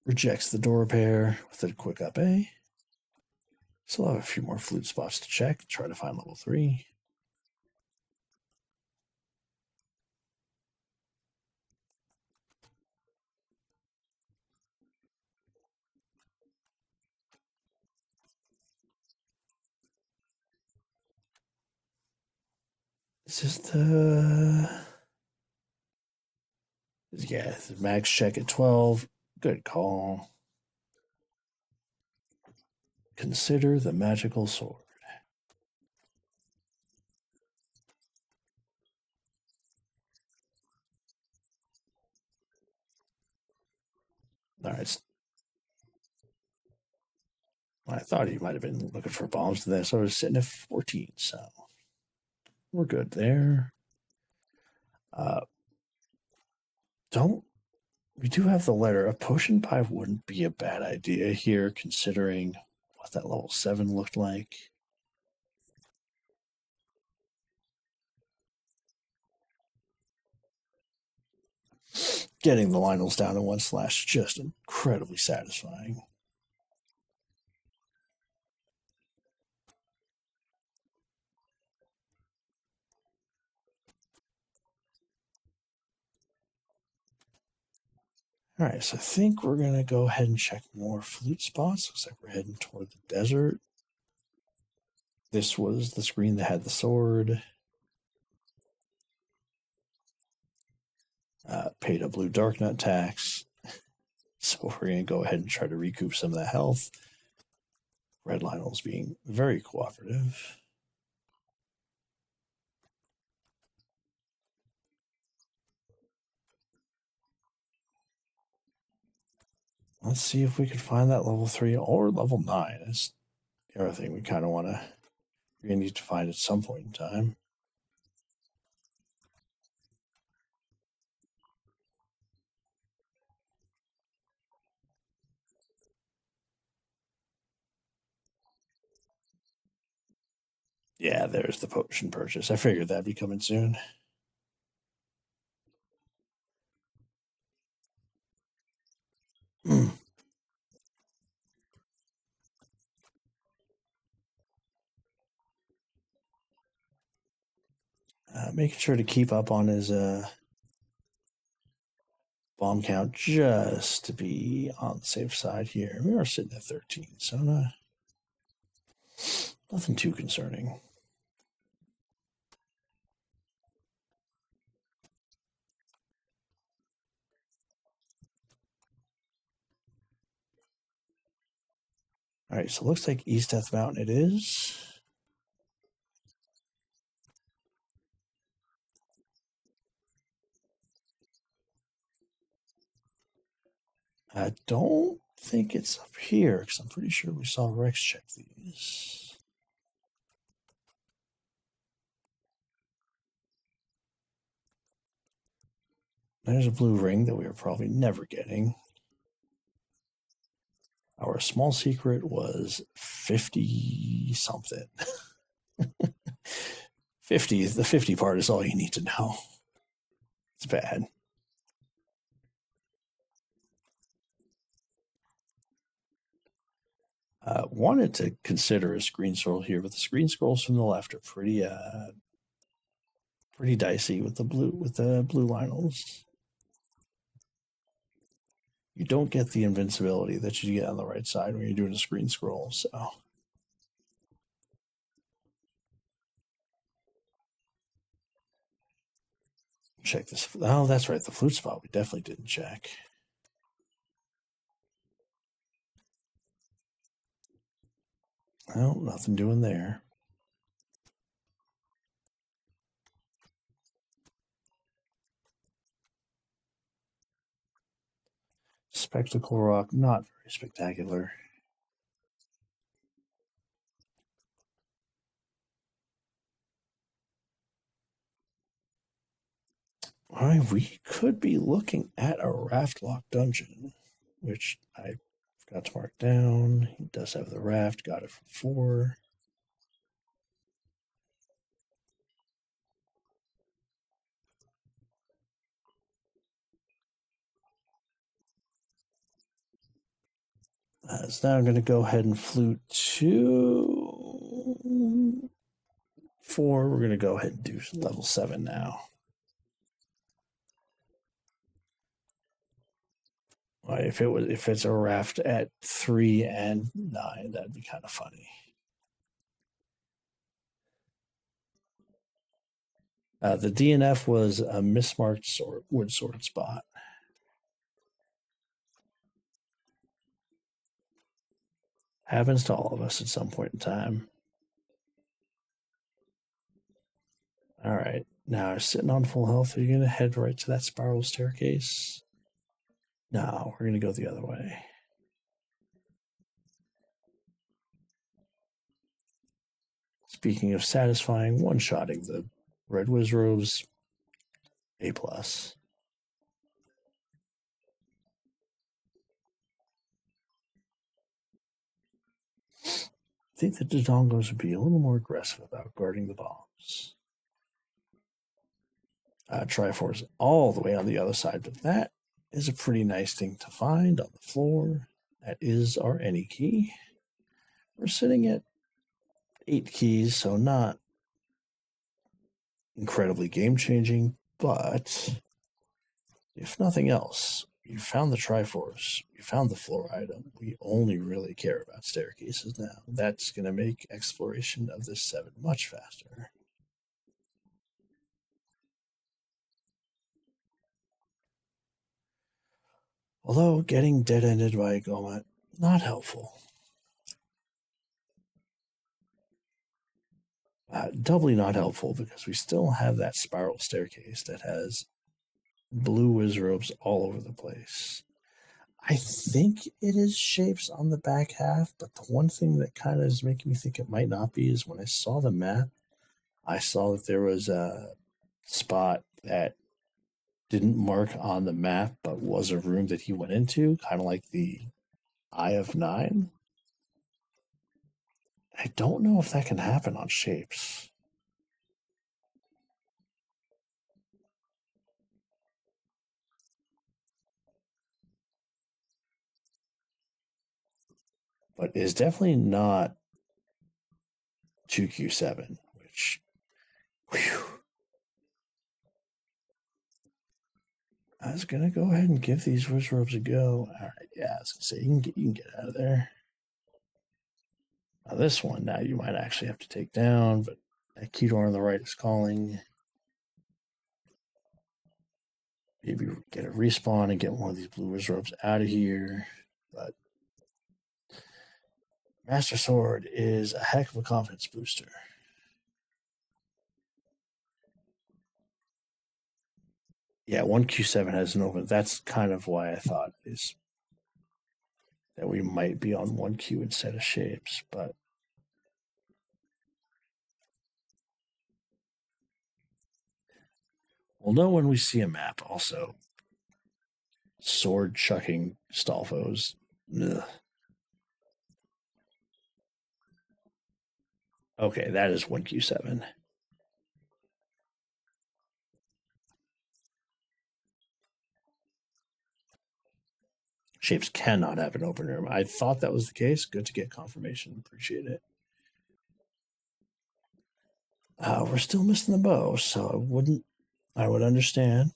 A: Rejects the door repair with a quick up A. Still have a few more flute spots to check. Try to find level 3. This is the max check at 12. Good call. Consider the magical sword. All right. I thought he might have been looking for bombs to this. So I was sitting at 14, so we're good there. We do have the letter. A potion pie wouldn't be a bad idea here, considering what that level 7 looked like. Getting the Lionels down in 1 slash just incredibly satisfying. All right, so I think we're going to go ahead and check more flute spots. Looks like we're heading toward the desert. This was the screen that had the sword. Paid a blue dark nut tax. So we're going to go ahead and try to recoup some of that health. Red Lionel's being very cooperative. Let's see if we can find that level 3 or level 9. It's the other thing we kind of want to. We're going to need to find at some point in time. Yeah, there's the potion purchase. I figured that'd be coming soon. Making sure to keep up on his bomb count just to be on the safe side here. We are sitting at 13, so nothing too concerning. All right, so it looks like East Death Mountain it is. I don't think it's up here because I'm pretty sure we saw Rex check these. There's a blue ring that we are probably never getting. Our small secret was 50 something. 50, the 50 part is all you need to know. It's bad. Wanted to consider a screen scroll here, but the screen scrolls from the left are pretty dicey with the blue Lionels. You don't get the invincibility that you get on the right side when you're doing a screen scroll, so check this. Oh, that's right, the flute spot we definitely didn't check. Well, nothing doing there. Spectacle Rock, not very spectacular. All right, we could be looking at a raft lock dungeon, which I forgot to mark down. He does have the raft, got it for 4. So now I'm going to go ahead and flute 2, 4. We're going to go ahead and do level 7 now. If it's a raft at 3 and 9, that'd be kind of funny. The DNF was a mismarked wood sword spot. Happens to all of us at some point in time. All right, now sitting on full health. Are you going to head right to that spiral staircase? No, we're going to go the other way. Speaking of satisfying, one-shotting the Red Wizrobes, A+. I think that the Dongos would be a little more aggressive about guarding the bombs. Triforce all the way on the other side, but that is a pretty nice thing to find on the floor. That is our any key. We're sitting at 8 keys, so not incredibly game-changing, but if nothing else, you found the Triforce, you found the floor item. We only really care about staircases now. That's going to make exploration of this 7 much faster. Although getting dead-ended by a Goma, not helpful. Doubly not helpful because we still have that spiral staircase that has blue Wizrobes all over the place. I think it is shapes on the back half, but the one thing that kind of is making me think it might not be is when I saw the map, I saw that there was a spot that didn't mark on the map, but was a room that he went into, kind of like the Eye of Nine. I don't know if that can happen on shapes. But it's definitely not 2Q7, which, whew. I was gonna go ahead and give these wizards a go. All right, yeah, I was gonna say you can get out of there. Now this one, now you might actually have to take down, but that key door on the right is calling. Maybe get a respawn and get one of these blue wizards out of here. But Master Sword is a heck of a confidence booster. Yeah, 1Q7 has an open. That's kind of why I thought is that we might be on 1Q instead of shapes, but we'll know when we see a map also. Sword chucking Stalfos. Ugh. Okay, that is 1Q7. Shapes cannot have an open room. I thought that was the case. Good to get confirmation. Appreciate it. We're still missing the bow, so I would understand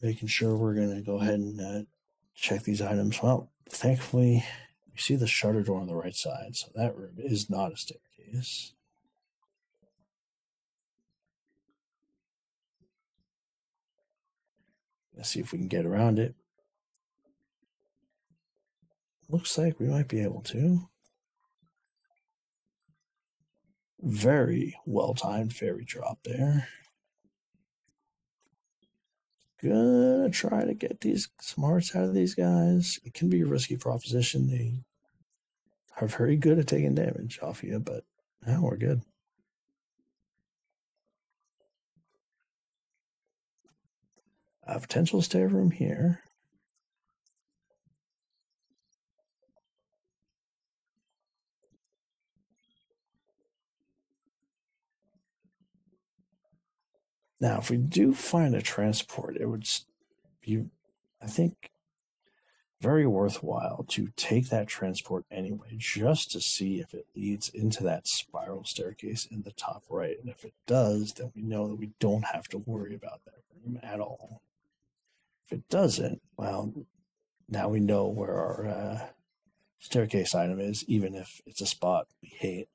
A: making sure we're going to go ahead and check these items. Well, thankfully, we see the shutter door on the right side, so that room is not a staircase. Let's see if we can get around it. Looks like we might be able to. Very well-timed fairy drop there. Gonna try to get these smarts out of these guys. It can be a risky proposition. They are very good at taking damage off you, but now we're good. A potential stair room here. Now, if we do find a transport, it would be, I think, very worthwhile to take that transport anyway, just to see if it leads into that spiral staircase in the top right. And if it does, then we know that we don't have to worry about that room at all. If it doesn't, well, now we know where our staircase item is, even if it's a spot we hate.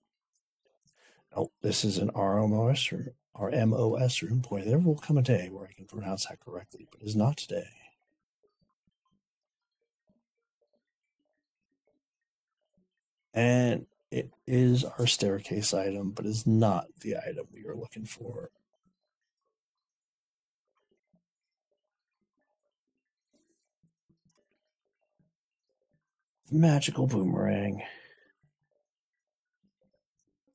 A: Oh, this is an RMOS room, or MOS room. Boy, there will come a day where I can pronounce that correctly, but it's not today. And it is our staircase item, but is not the item we are looking for. Magical boomerang.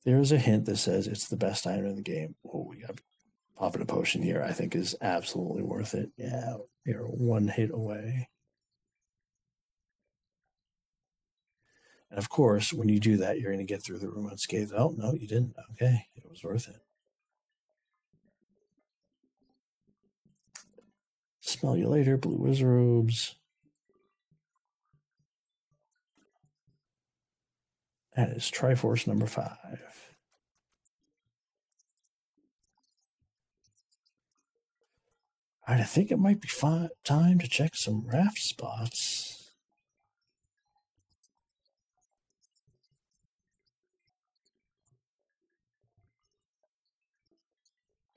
A: There's a hint that says it's the best item in the game. Oh, we got popping a potion here. I think is absolutely worth it. Yeah, you're one hit away. And of course, when you do that, you're going to get through the room unscathed. Oh, no, you didn't. Okay, it was worth it. Smell you later, blue wizards. That is Triforce number 5. All right, I think it might be time to check some raft spots.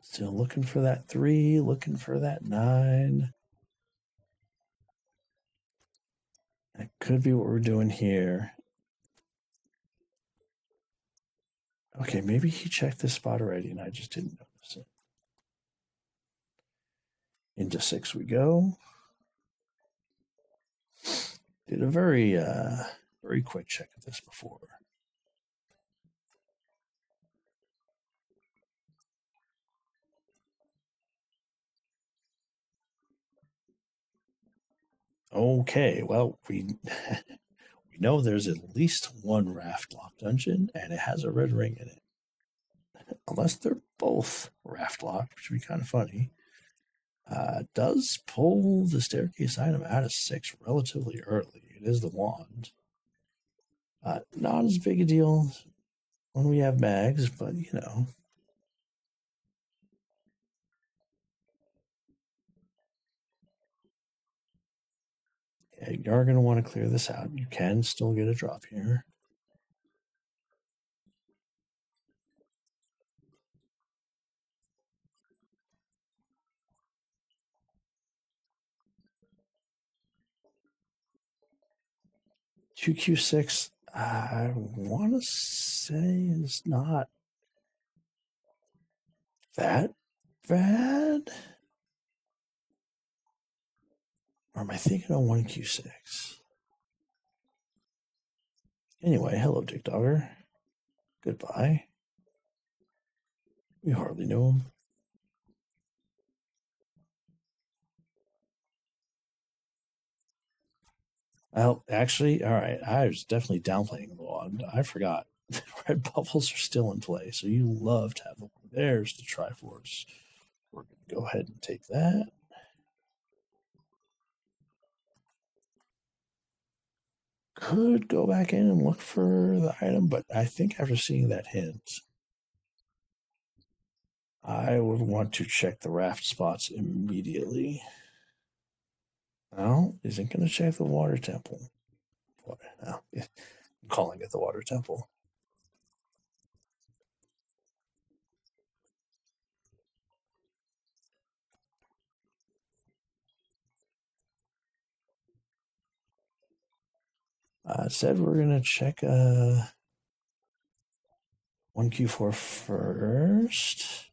A: Still looking for that 3, looking for that 9. That could be what we're doing here. Okay, maybe he checked this spot already and I just didn't notice it. Into 6 we go. Did a very quick check of this before. Okay, well, we we know there's at least one raft lock dungeon, and it has a red ring in it. Unless they're both raft locked, which would be kind of funny. Does pull the staircase item out of 6 relatively early. It is the wand. Not as big a deal when we have mags, but you know. Yeah, you are going to want to clear this out. You can still get a drop here. QQ6, I want to say is not that bad. Or am I thinking of 1Q6? Anyway, hello, Dick Dogger. Goodbye. We hardly know him. Well, actually, all right. I was definitely downplaying the wand. I forgot. Red bubbles are still in play, so you love to have them. There's the Triforce. We're going to go ahead and take that. Could go back in and look for the item, but I think after seeing that hint, I would want to check the raft spots immediately. No, isn't going to check the water temple. No, I'm calling it the water temple. Said we're going to check 1Q4 first.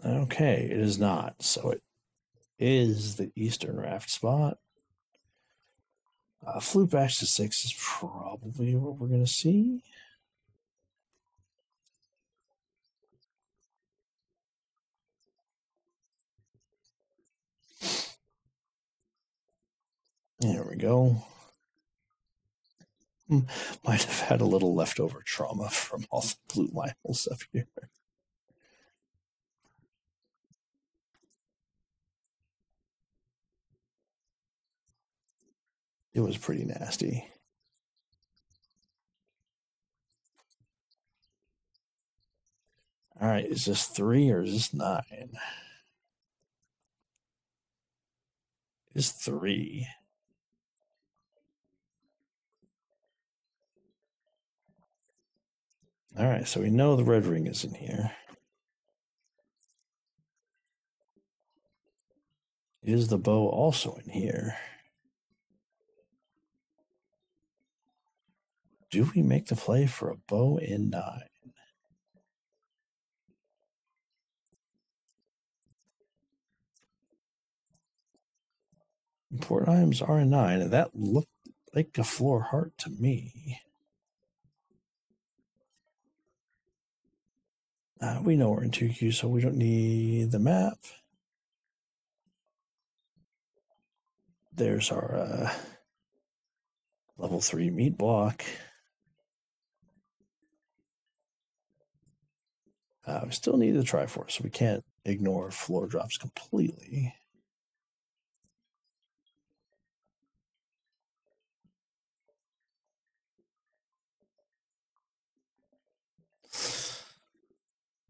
A: Okay, it is not. So it is the eastern raft spot. Flute back to 6 is probably what we're going to see. There we go. Might have had a little leftover trauma from all the blue Lionels up here. It was pretty nasty. All right, is this 3 or is this 9? It's 3. All right, so we know the red ring is in here. Is the bow also in here? Do we make the play for a bow in 9? Import items are in 9, and that looked like a floor heart to me. We know we're in 2Q, so we don't need the map. There's our level 3 meat block. We still need the Triforce, so we can't ignore floor drops completely.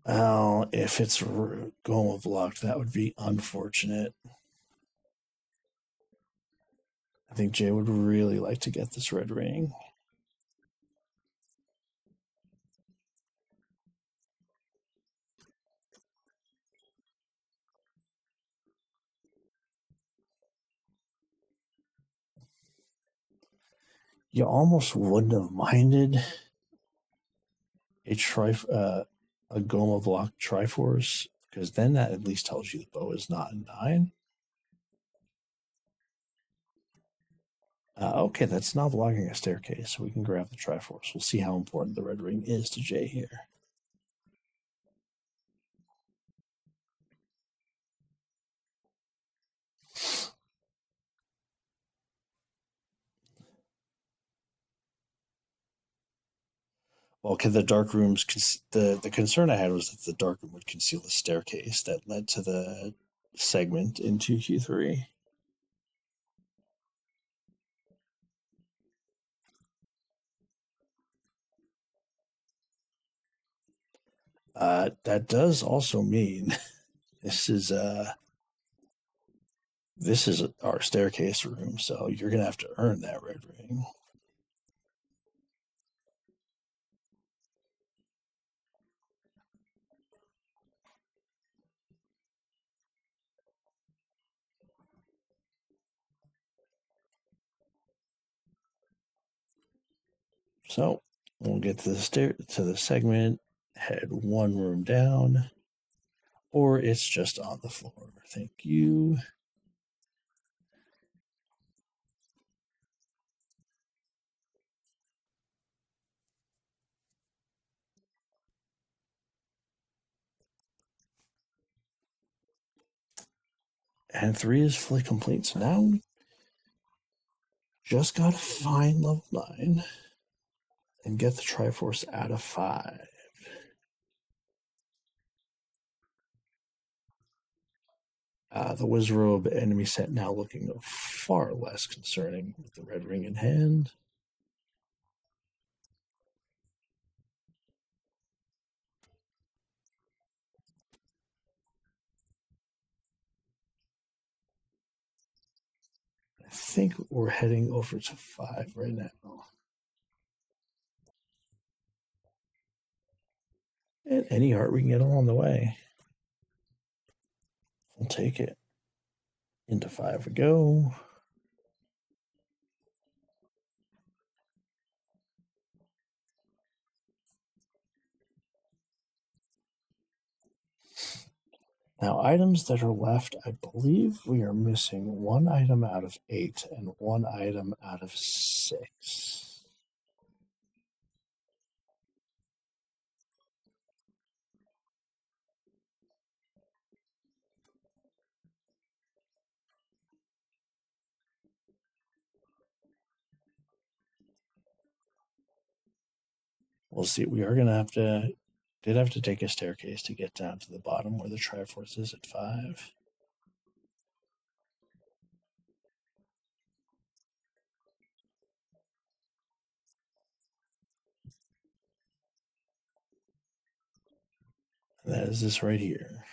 A: Well, if it's going with luck, that would be unfortunate. I think Jay would really like to get this red ring. You almost wouldn't have minded a Goma block Triforce because then that at least tells you the bow is not in 9. Okay, that's not blocking a staircase, so we can grab the Triforce. We'll see how important the red ring is to Jay here. Well, okay, the dark rooms. The concern I had was that the dark room would conceal the staircase that led to the segment into Q3. That does also mean this is our staircase room, so you're gonna have to earn that red ring. So we'll get to the segment, head one room down, or it's just on the floor. Thank you. And 3 is fully complete. So now we just gotta find level 9 and get the Triforce out of 5. The Wizrobe enemy set now looking far less concerning with the red ring in hand. I think we're heading over to 5 right now. And any heart we can get along the way. We'll take it. Into 5 we go. Now, items that are left, I believe we are missing 1 item out of 8 and 1 item out of 6. We'll see. We are going to did have to take a staircase to get down to the bottom where the Triforce is at 5. And that is this right here.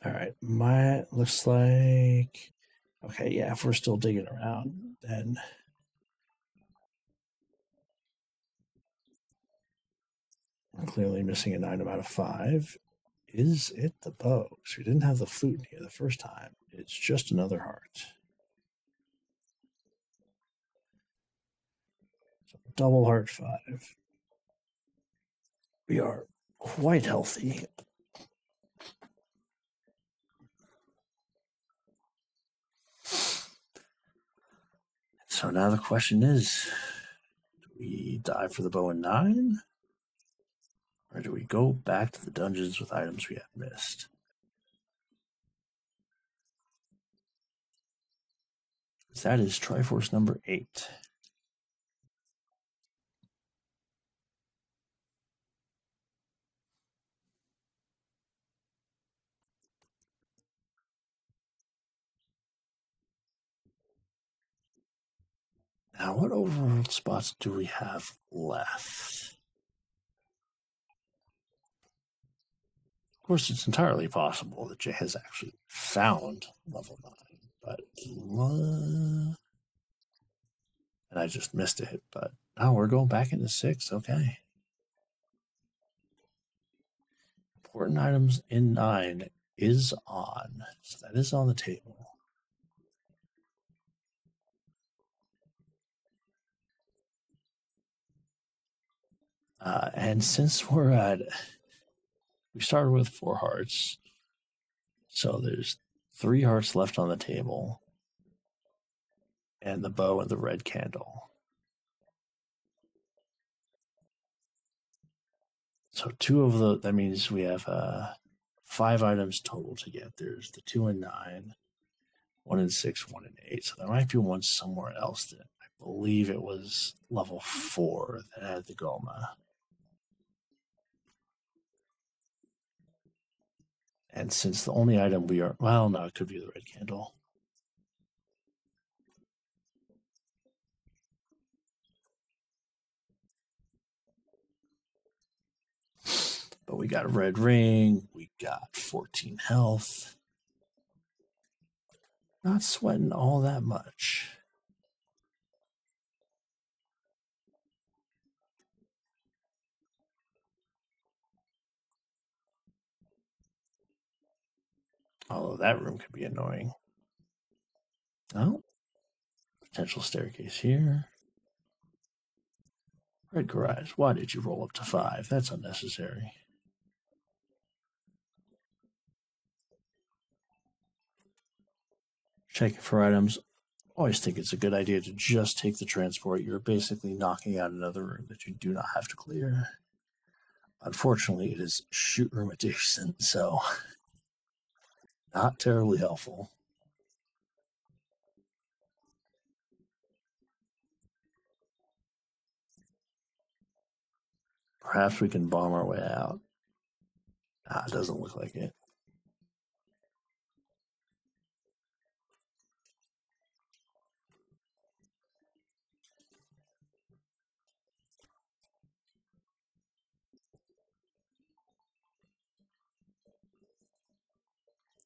A: All right, looks like, okay, yeah, if we're still digging around, then we're clearly missing an item out of 5. Is it the bow? So we didn't have the flute in here the first time. It's just another heart. So double heart 5. We are quite healthy. So now the question is, do we dive for the bow in 9? Or do we go back to the dungeons with items we have missed? That is Triforce number 8. Now, what overworld spots do we have left? Of course, it's entirely possible that Jay has actually found level 9, but and I just missed it. But now we're going back into 6. Okay. Important items in 9 is on. So that is on the table. And since we started with 4 hearts, so there's 3 hearts left on the table, and the bow and the red candle. So that means we have 5 items total to get. There's the 2 and 9, 1 and 6, 1 and 8. So there might be one somewhere else that I believe it was level 4 that had the Goma. And since the only item no, it could be the red candle. But we got a red ring. We got 14 health. Not sweating all that much. Although that room could be annoying. Oh, potential staircase here. Red garage. Why did you roll up to 5? That's unnecessary. Checking for items. Always think it's a good idea to just take the transport. You're basically knocking out another room that you do not have to clear. Unfortunately, it is shoot room adjacent, so not terribly helpful. Perhaps we can bomb our way out. It doesn't look like it.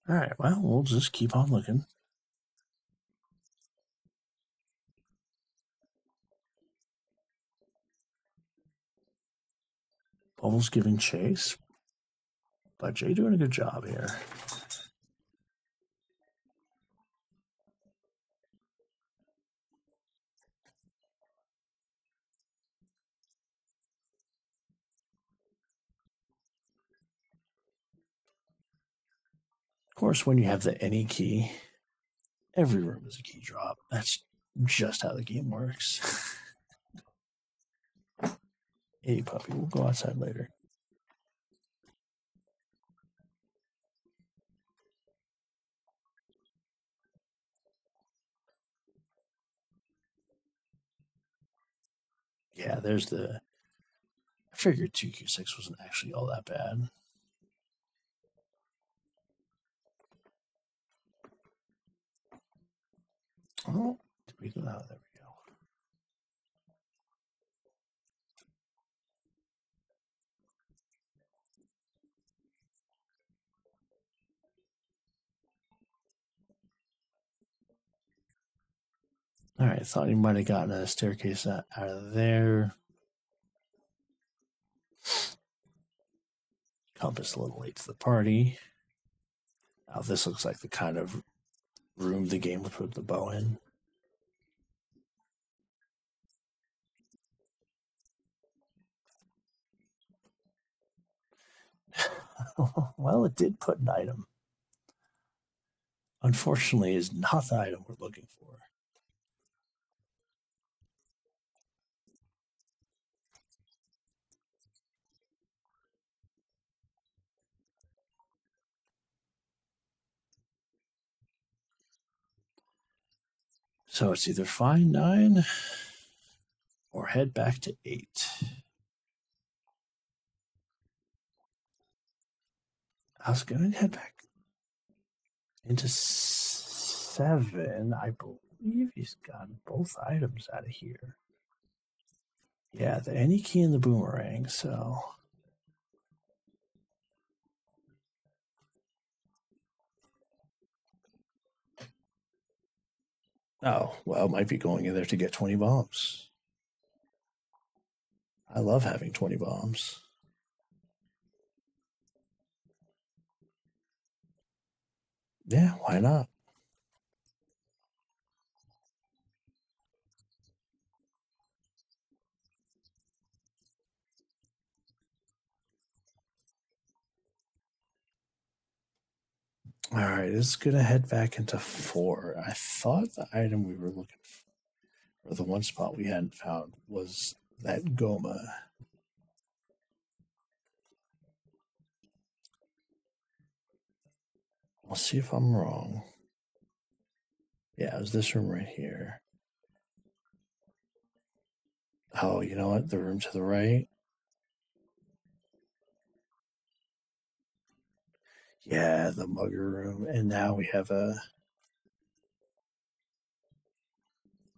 A: All right, well, we'll just keep on looking. Bubbles giving chase, but Jay doing a good job here. Of course, when you have the any key, every room is a key drop. That's just how the game works. Hey, puppy, we'll go outside later. Yeah, there's I figured 2Q6 wasn't actually all that bad. Oh, there we go. All right, thought he might have gotten a staircase out of there. Compass a little late to the party. Now this looks like the kind of room the game would put the bow in. Well, it did put an item. Unfortunately, is not the item we're looking for. So it's either find 9 or head back to 8. I was going to head back into 7. I believe he's gotten both items out of here. Yeah, the any key and the boomerang, so. Oh, well, might be going in there to get 20 bombs. I love having 20 bombs. Yeah, why not? All right, it's gonna head back into 4. I thought the item we were looking for, or the one spot we hadn't found, was that Goma. I'll see if I'm wrong. Yeah, it was this room right here. Oh, you know what? The room to the right. Yeah, the mugger room. And now we have a.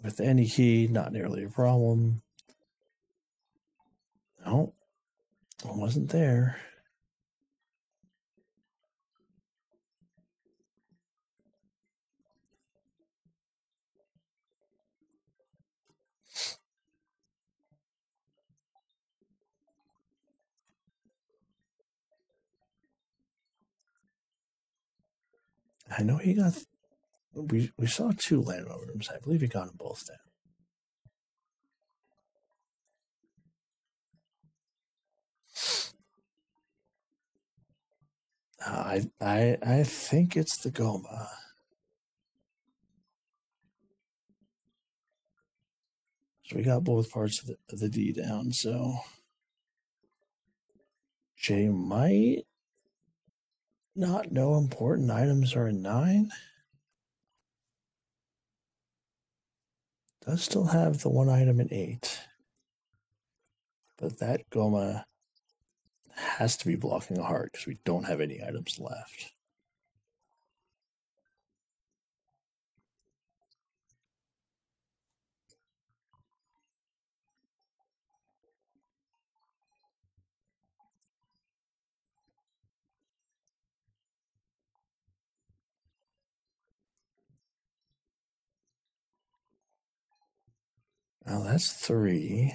A: With any key, not nearly a problem. No, it wasn't there. I know he got. We saw 2 landmark rooms. I believe he got them both down. I think it's the Goma. So we got both parts of the D down. So Jay might not know important items are in 9. Does still have the 1 item in 8. But that Goma has to be blocking a heart because we don't have any items left. Now that's 3.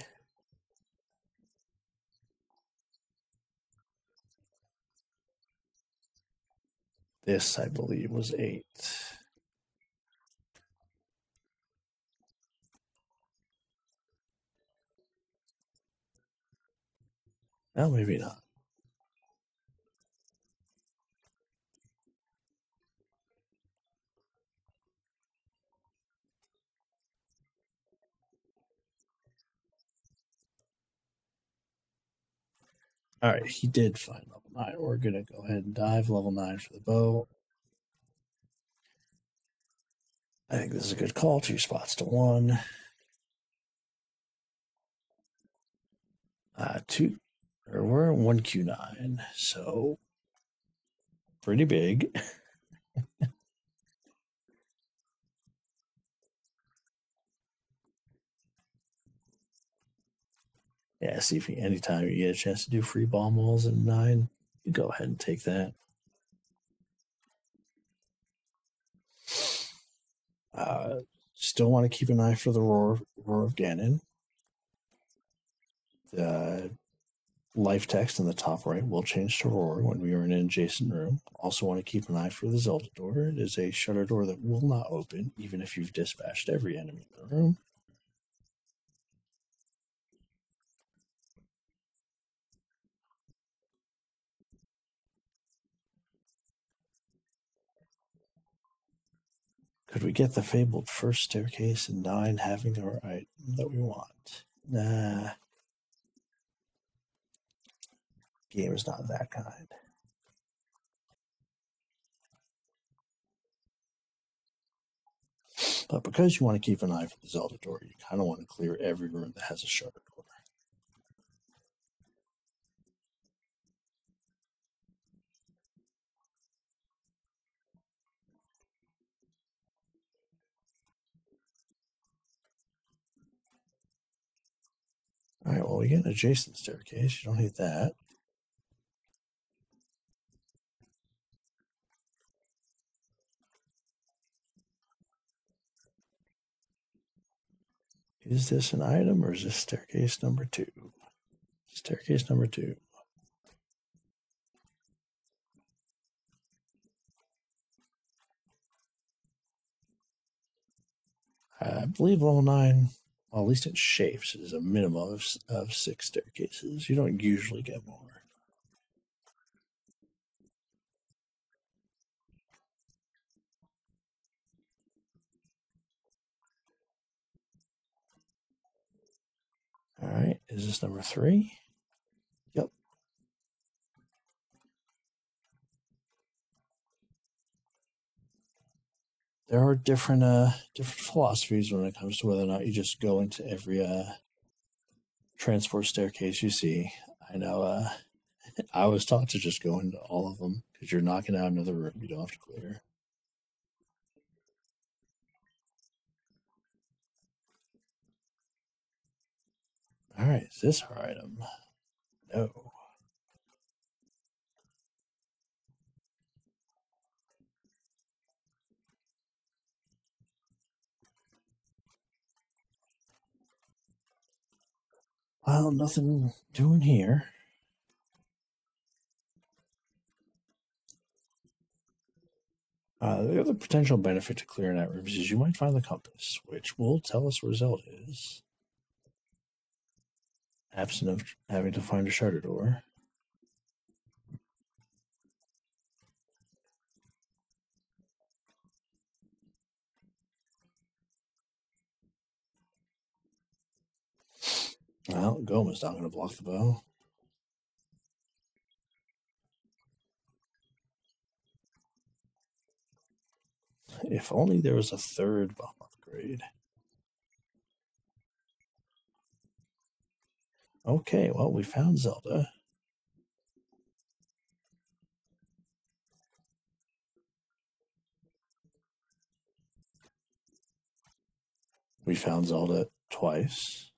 A: This, I believe, was 8. Well, maybe not. All right, he did find level 9. We're going to go ahead and dive level 9 for the bow. I think this is a good call. 2 spots to 1. 2, or we're at 1Q9, so pretty big. Yeah, see if anytime you get a chance to do free bomb walls in 9, you go ahead and take that. Still want to keep an eye for the roar of Ganon. The life text in the top right will change to roar when we are in an adjacent room. Also want to keep an eye for the Zelda door. It is a shutter door that will not open even if you've dispatched every enemy in the room. Could we get the fabled first staircase in 9 having the item that we want? Nah. Game is not that kind. But because you want to keep an eye for the Zelda door, you kind of want to clear every room that has a shutter door. All right, well, we get an adjacent staircase. You don't need that. Is this an item or is this staircase number 2? Staircase number 2. I believe level 9, well, at least in shapes, is a minimum of 6 staircases. You don't usually get more. All right, is this number 3? Yep. There are different philosophies when it comes to whether or not you just go into every transport staircase you see. I know I was taught to just go into all of them because you're knocking out another room you don't have to clear. All right, is this our item? No. Well, nothing doing here. The other potential benefit to clearing out rooms is you might find the compass, which will tell us where Zelda is, absent of having to find a shutter door. Well, Goma's not going to block the bow. If only there was a third bomb upgrade. Okay, well, we found Zelda. We found Zelda twice.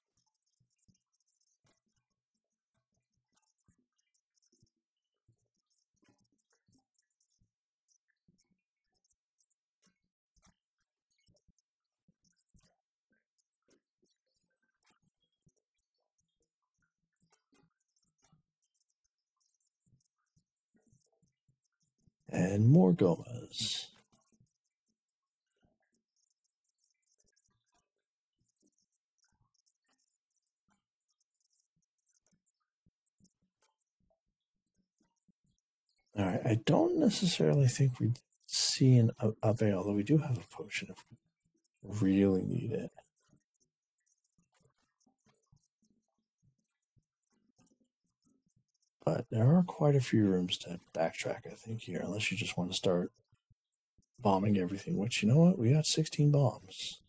A: And more Gomas. All right, I don't necessarily think we see a veil, although we do have a potion if we really need it. But there are quite a few rooms to backtrack, I think, here, unless you just want to start bombing everything, which, you know what? We got 16 bombs.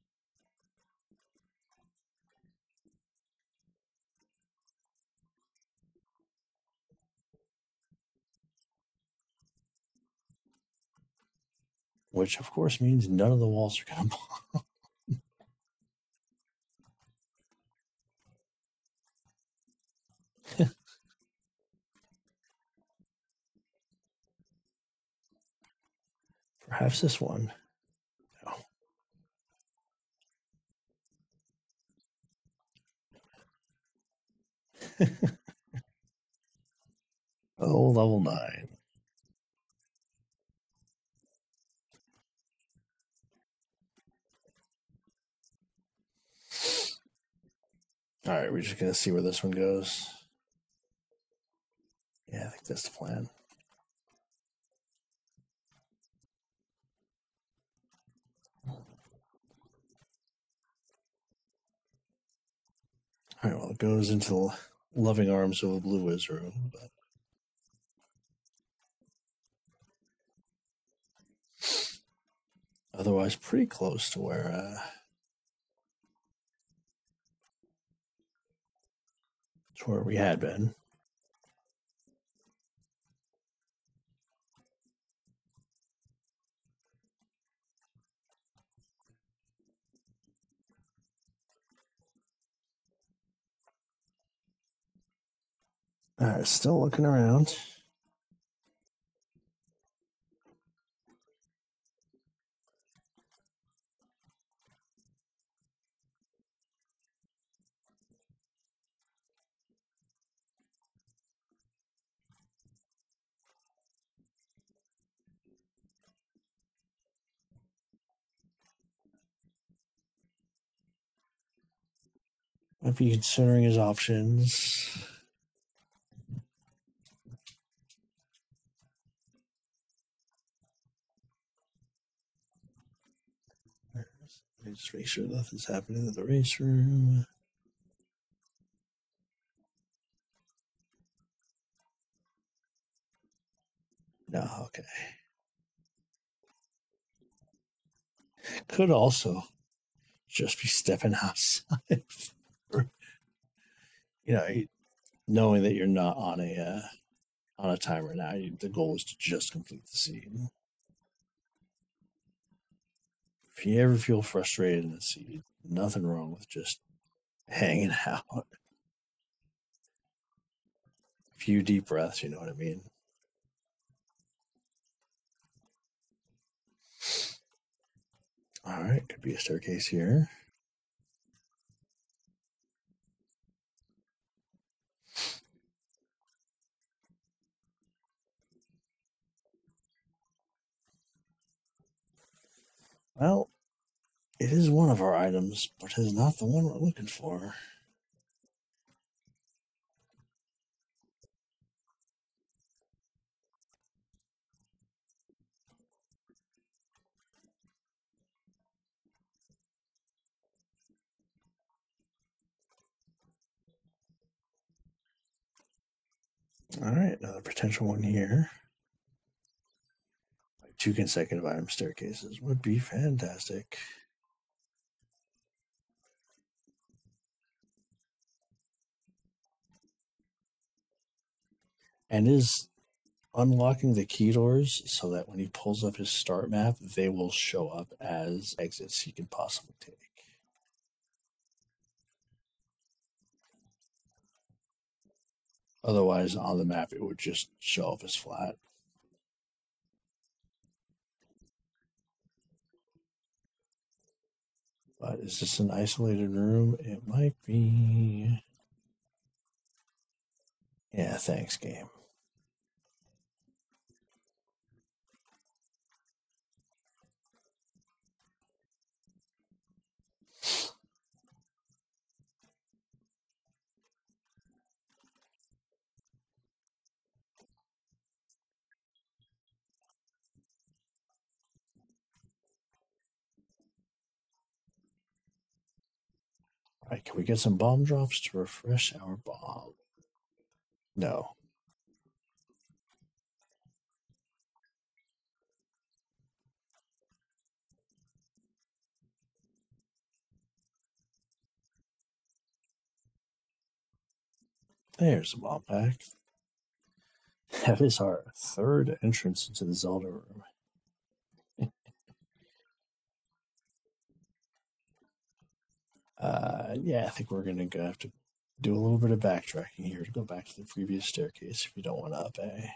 A: Which, of course, means none of the walls are going to bomb. Perhaps this one. No. Oh, level 9. All right, we're just going to see where this one goes. Yeah, I think that's the plan. All right, well, it goes into the loving arms of a blue whiz room, but otherwise pretty close to where we had been. All right, still looking around. Might be considering his options. Let me just make sure nothing's happening in the race room. No, okay. Could also just be stepping outside. Knowing that you're not on a timer now. The goal is to just complete the scene. If you ever feel frustrated in the scene, nothing wrong with just hanging out. A few deep breaths, you know what I mean? All right, could be a staircase here. Well, it is one of our items, but it is not the one we're looking for. All right, another potential one here. 2 consecutive item staircases would be fantastic. And is unlocking the key doors so that when he pulls up his start map, they will show up as exits he can possibly take. Otherwise, on the map, it would just show up as flat. But is this an isolated room? It might be. Yeah, thanks, game. All right, can we get some bomb drops to refresh our bomb? No. There's a bomb pack. That is our third entrance into the Zelda room. Yeah, I think we're going to have to do a little bit of backtracking here to go back to the previous staircase if we don't want to up A.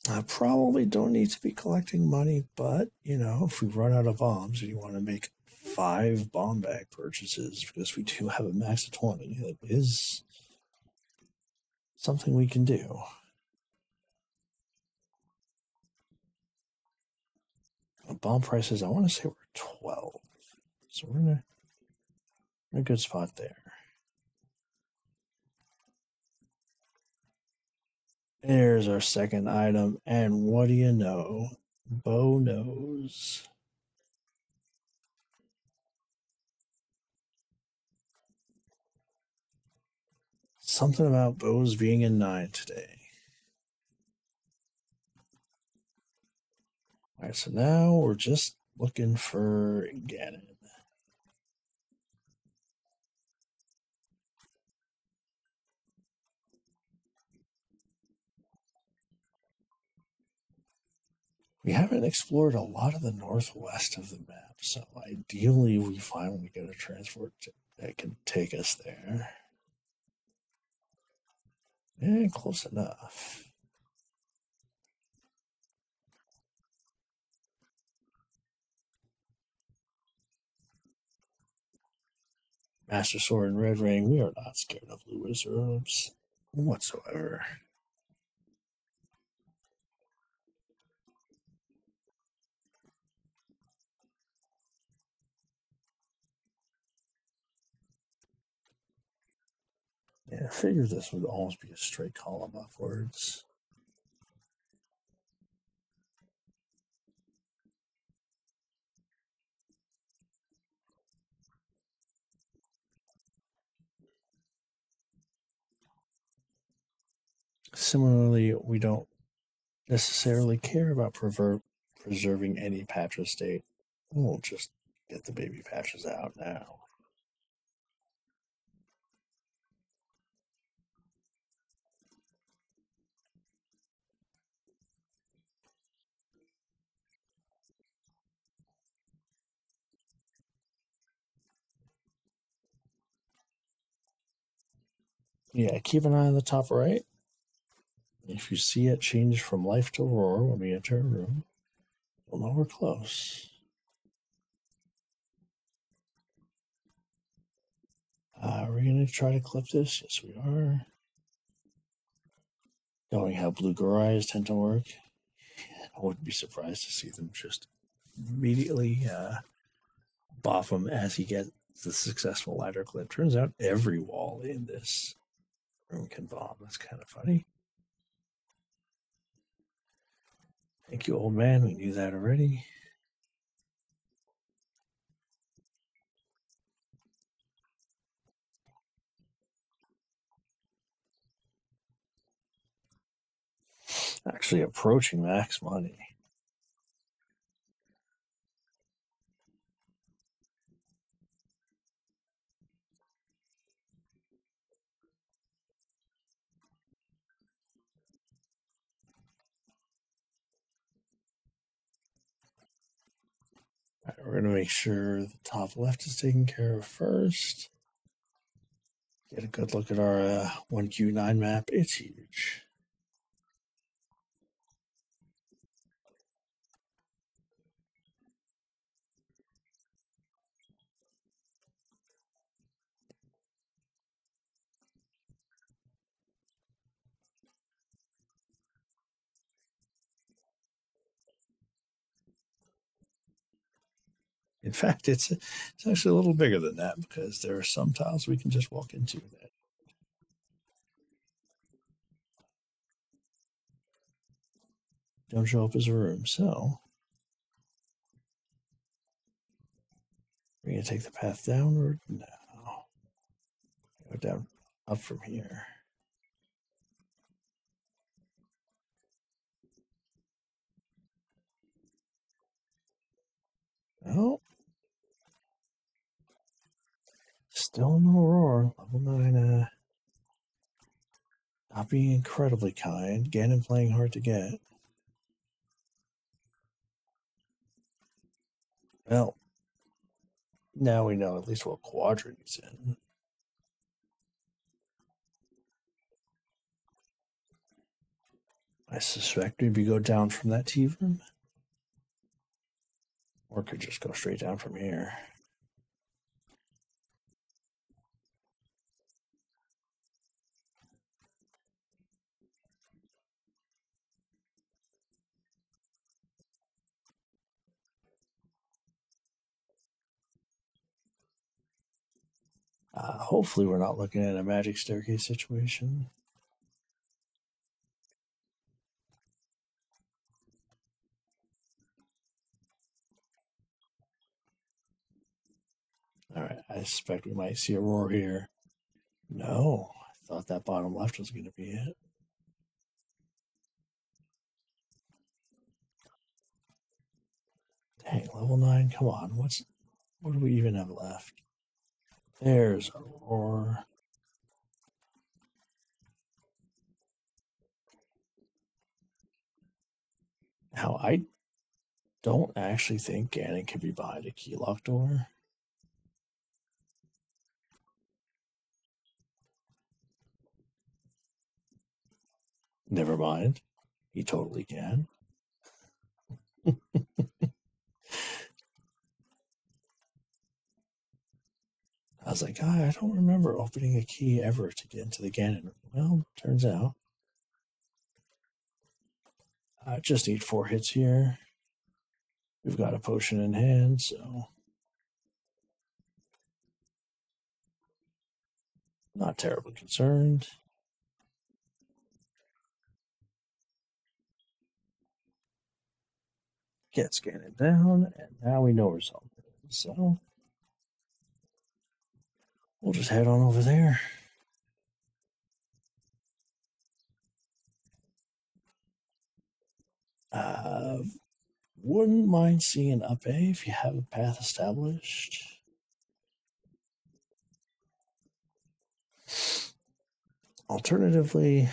A: I probably don't need to be collecting money, but, if we run out of bombs and you want to make 5 bomb bag purchases, because we do have a max of 20, that is something we can do. Bomb prices, I want to say we're 12. So we're in a good spot there. There's our second item, and what do you know? Bo knows. Something about Bo's being in 9 today. All right, so now we're just looking for Ganon. We haven't explored a lot of the northwest of the map, so ideally we finally get a transport that can take us there. Yeah, close enough. Master Sword and Red Ring, we are not scared of blue wizards whatsoever. Yeah, I figured this would almost be a straight column upwards. Similarly, we don't necessarily care about preserving any patch state. We'll just get the baby patches out now. Yeah, keep an eye on the top right. If you see it change from life to roar when we enter a room, you'll know we're close. We're going to try to clip this. Yes, we are. Knowing how blue Garaias tend to work, I wouldn't be surprised to see them just immediately buff him as he gets the successful ladder clip. Turns out every wall in this room can bomb. That's kind of funny. Thank you, old man. We knew that already. Actually approaching max money. All right, we're going to make sure the top left is taken care of first. Get a good look at our 1Q9 map. It's huge. In fact, it's actually a little bigger than that because there are some tiles we can just walk into that don't show up as a room. So we're going to take the path downward. No. Go down, up from here. Oh. Still no roar. Level 9, not being incredibly kind. Ganon playing hard to get. Well, now we know at least what quadrant he's in. I suspect maybe go down from that T-room. Or could just go straight down from here. Hopefully we're not looking at a magic staircase situation. All right, I suspect we might see a roar here. No, I thought that bottom left was going to be it. Dang, level 9, come on. What do we even have left? There's a roar. Now, I don't actually think Ganon can be behind a key lock door. Never mind. He totally can. I was like, I don't remember opening a key ever to get into the Ganon room. Well, turns out I just need 4 hits here. We've got a potion in hand, so not terribly concerned. Get Ganon down, and now we know where Zelda is. So we'll just head on over there. Wouldn't mind seeing an up A if you have a path established. Alternatively,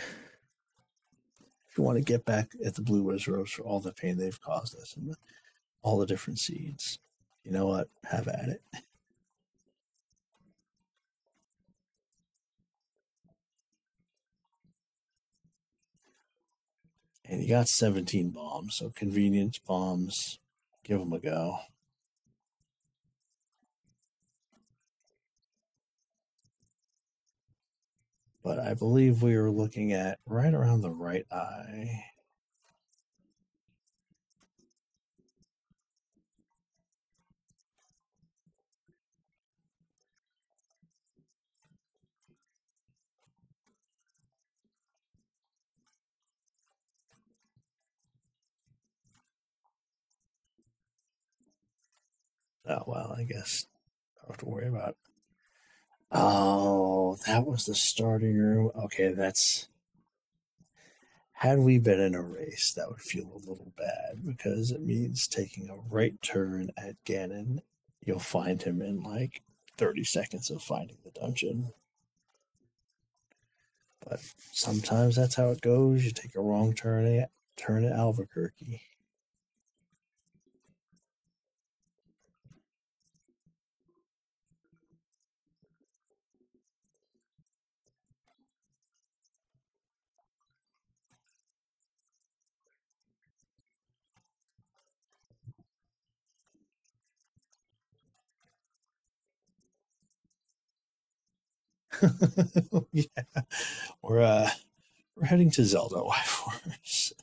A: if you want to get back at the Blue Wizards for all the pain they've caused us and all the different seeds, you know what? Have at it. And you got 17 bombs, so convenience bombs, give them a go. But I believe we were looking at right around the right eye. Oh, well, I guess I don't have to worry about it. Oh, that was the starting room. Okay, that's... Had we been in a race, that would feel a little bad because it means taking a right turn at Ganon. You'll find him in like 30 seconds of finding the dungeon. But sometimes that's how it goes. You take a wrong turn at Albuquerque. Yeah, we're heading to Zelda Y-Force.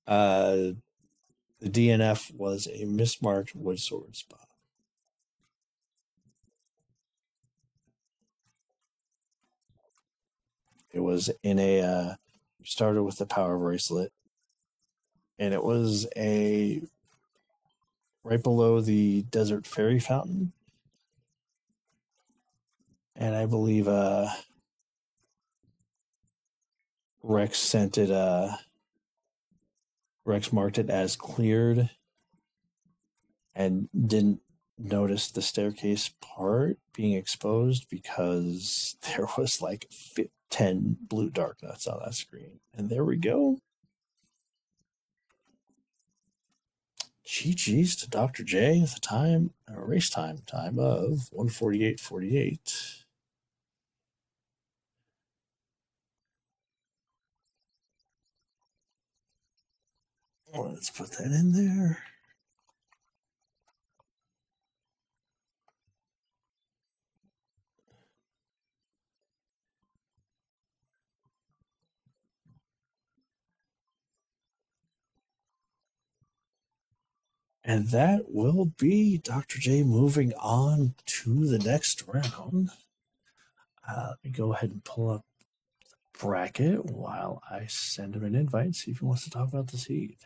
A: The DNF was a mismarked wood sword spot. It was in a started with the power bracelet, and it was a right below the desert fairy fountain. And I believe Rex sent it Rex marked it as cleared and didn't notice the staircase part being exposed because there was like 10 blue dark nuts on that screen. And there we go. GG's to Dr. J with the race time of 1:48:48. Let's put that in there. And that will be Dr. J moving on to the next round. Let me go ahead and pull up the bracket while I send him an invite, see if he wants to talk about the seed.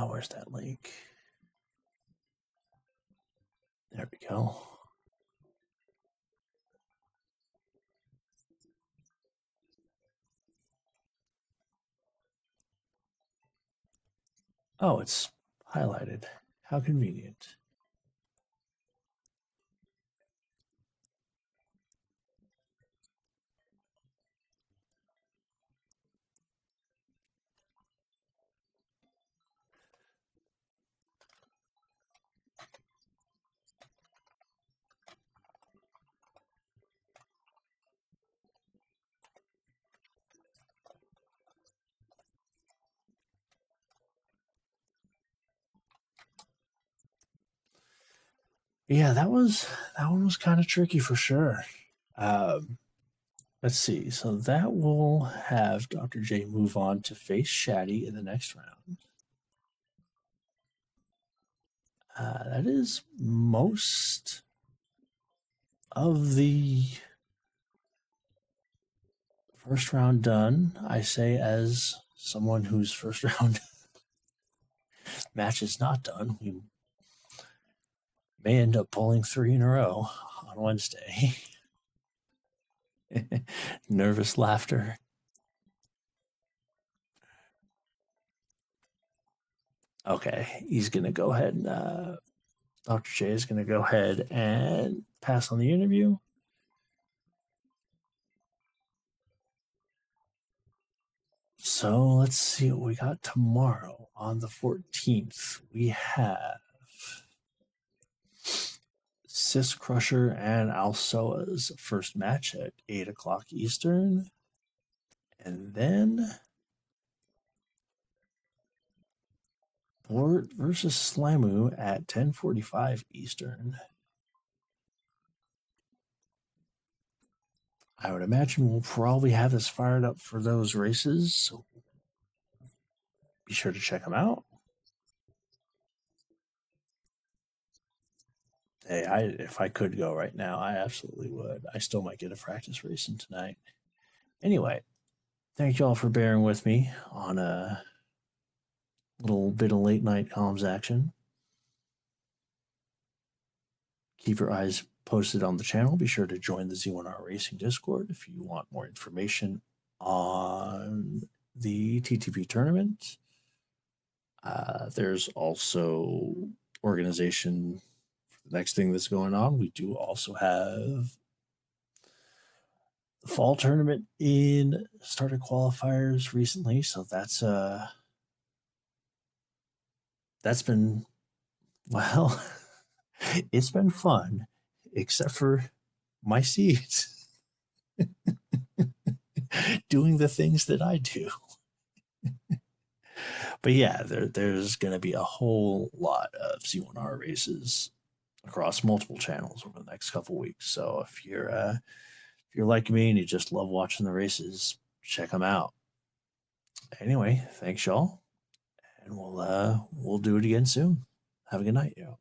A: Where's that link? There we go. Oh, it's highlighted. How convenient. Yeah, that one was kind of tricky for sure. Let's see. So that will have Dr. J move on to face Shaddy in the next round. That is most of the first round done. I say, as someone whose first round match is not done, we may end up pulling 3 in a row on Wednesday. Nervous laughter. Okay, he's going to go ahead and Dr. J is going to go ahead and pass on the interview. So let's see what we got tomorrow on the 14th. We have Sis Crusher and Alsoa's first match at 8 o'clock Eastern. And then Bort versus Slamu at 10:45 Eastern. I would imagine we'll probably have this fired up for those races, so be sure to check them out. Hey, if I could go right now, I absolutely would. I still might get a practice racing tonight. Anyway, thank you all for bearing with me on a little bit of late night comms action. Keep your eyes posted on the channel. Be sure to join the Z1R Racing Discord if you want more information on the TTP tournament. There's also organization for the next thing that's going on. We do also have the fall tournament in started qualifiers recently, so that's been, well, it's been fun, except for my seeds doing the things that I do. But yeah, there's going to be a whole lot of Z1R races across multiple channels over the next couple weeks. So if you're like me and you just love watching the races, check them out. Anyway, thanks y'all, and we'll do it again soon. Have a good night, y'all.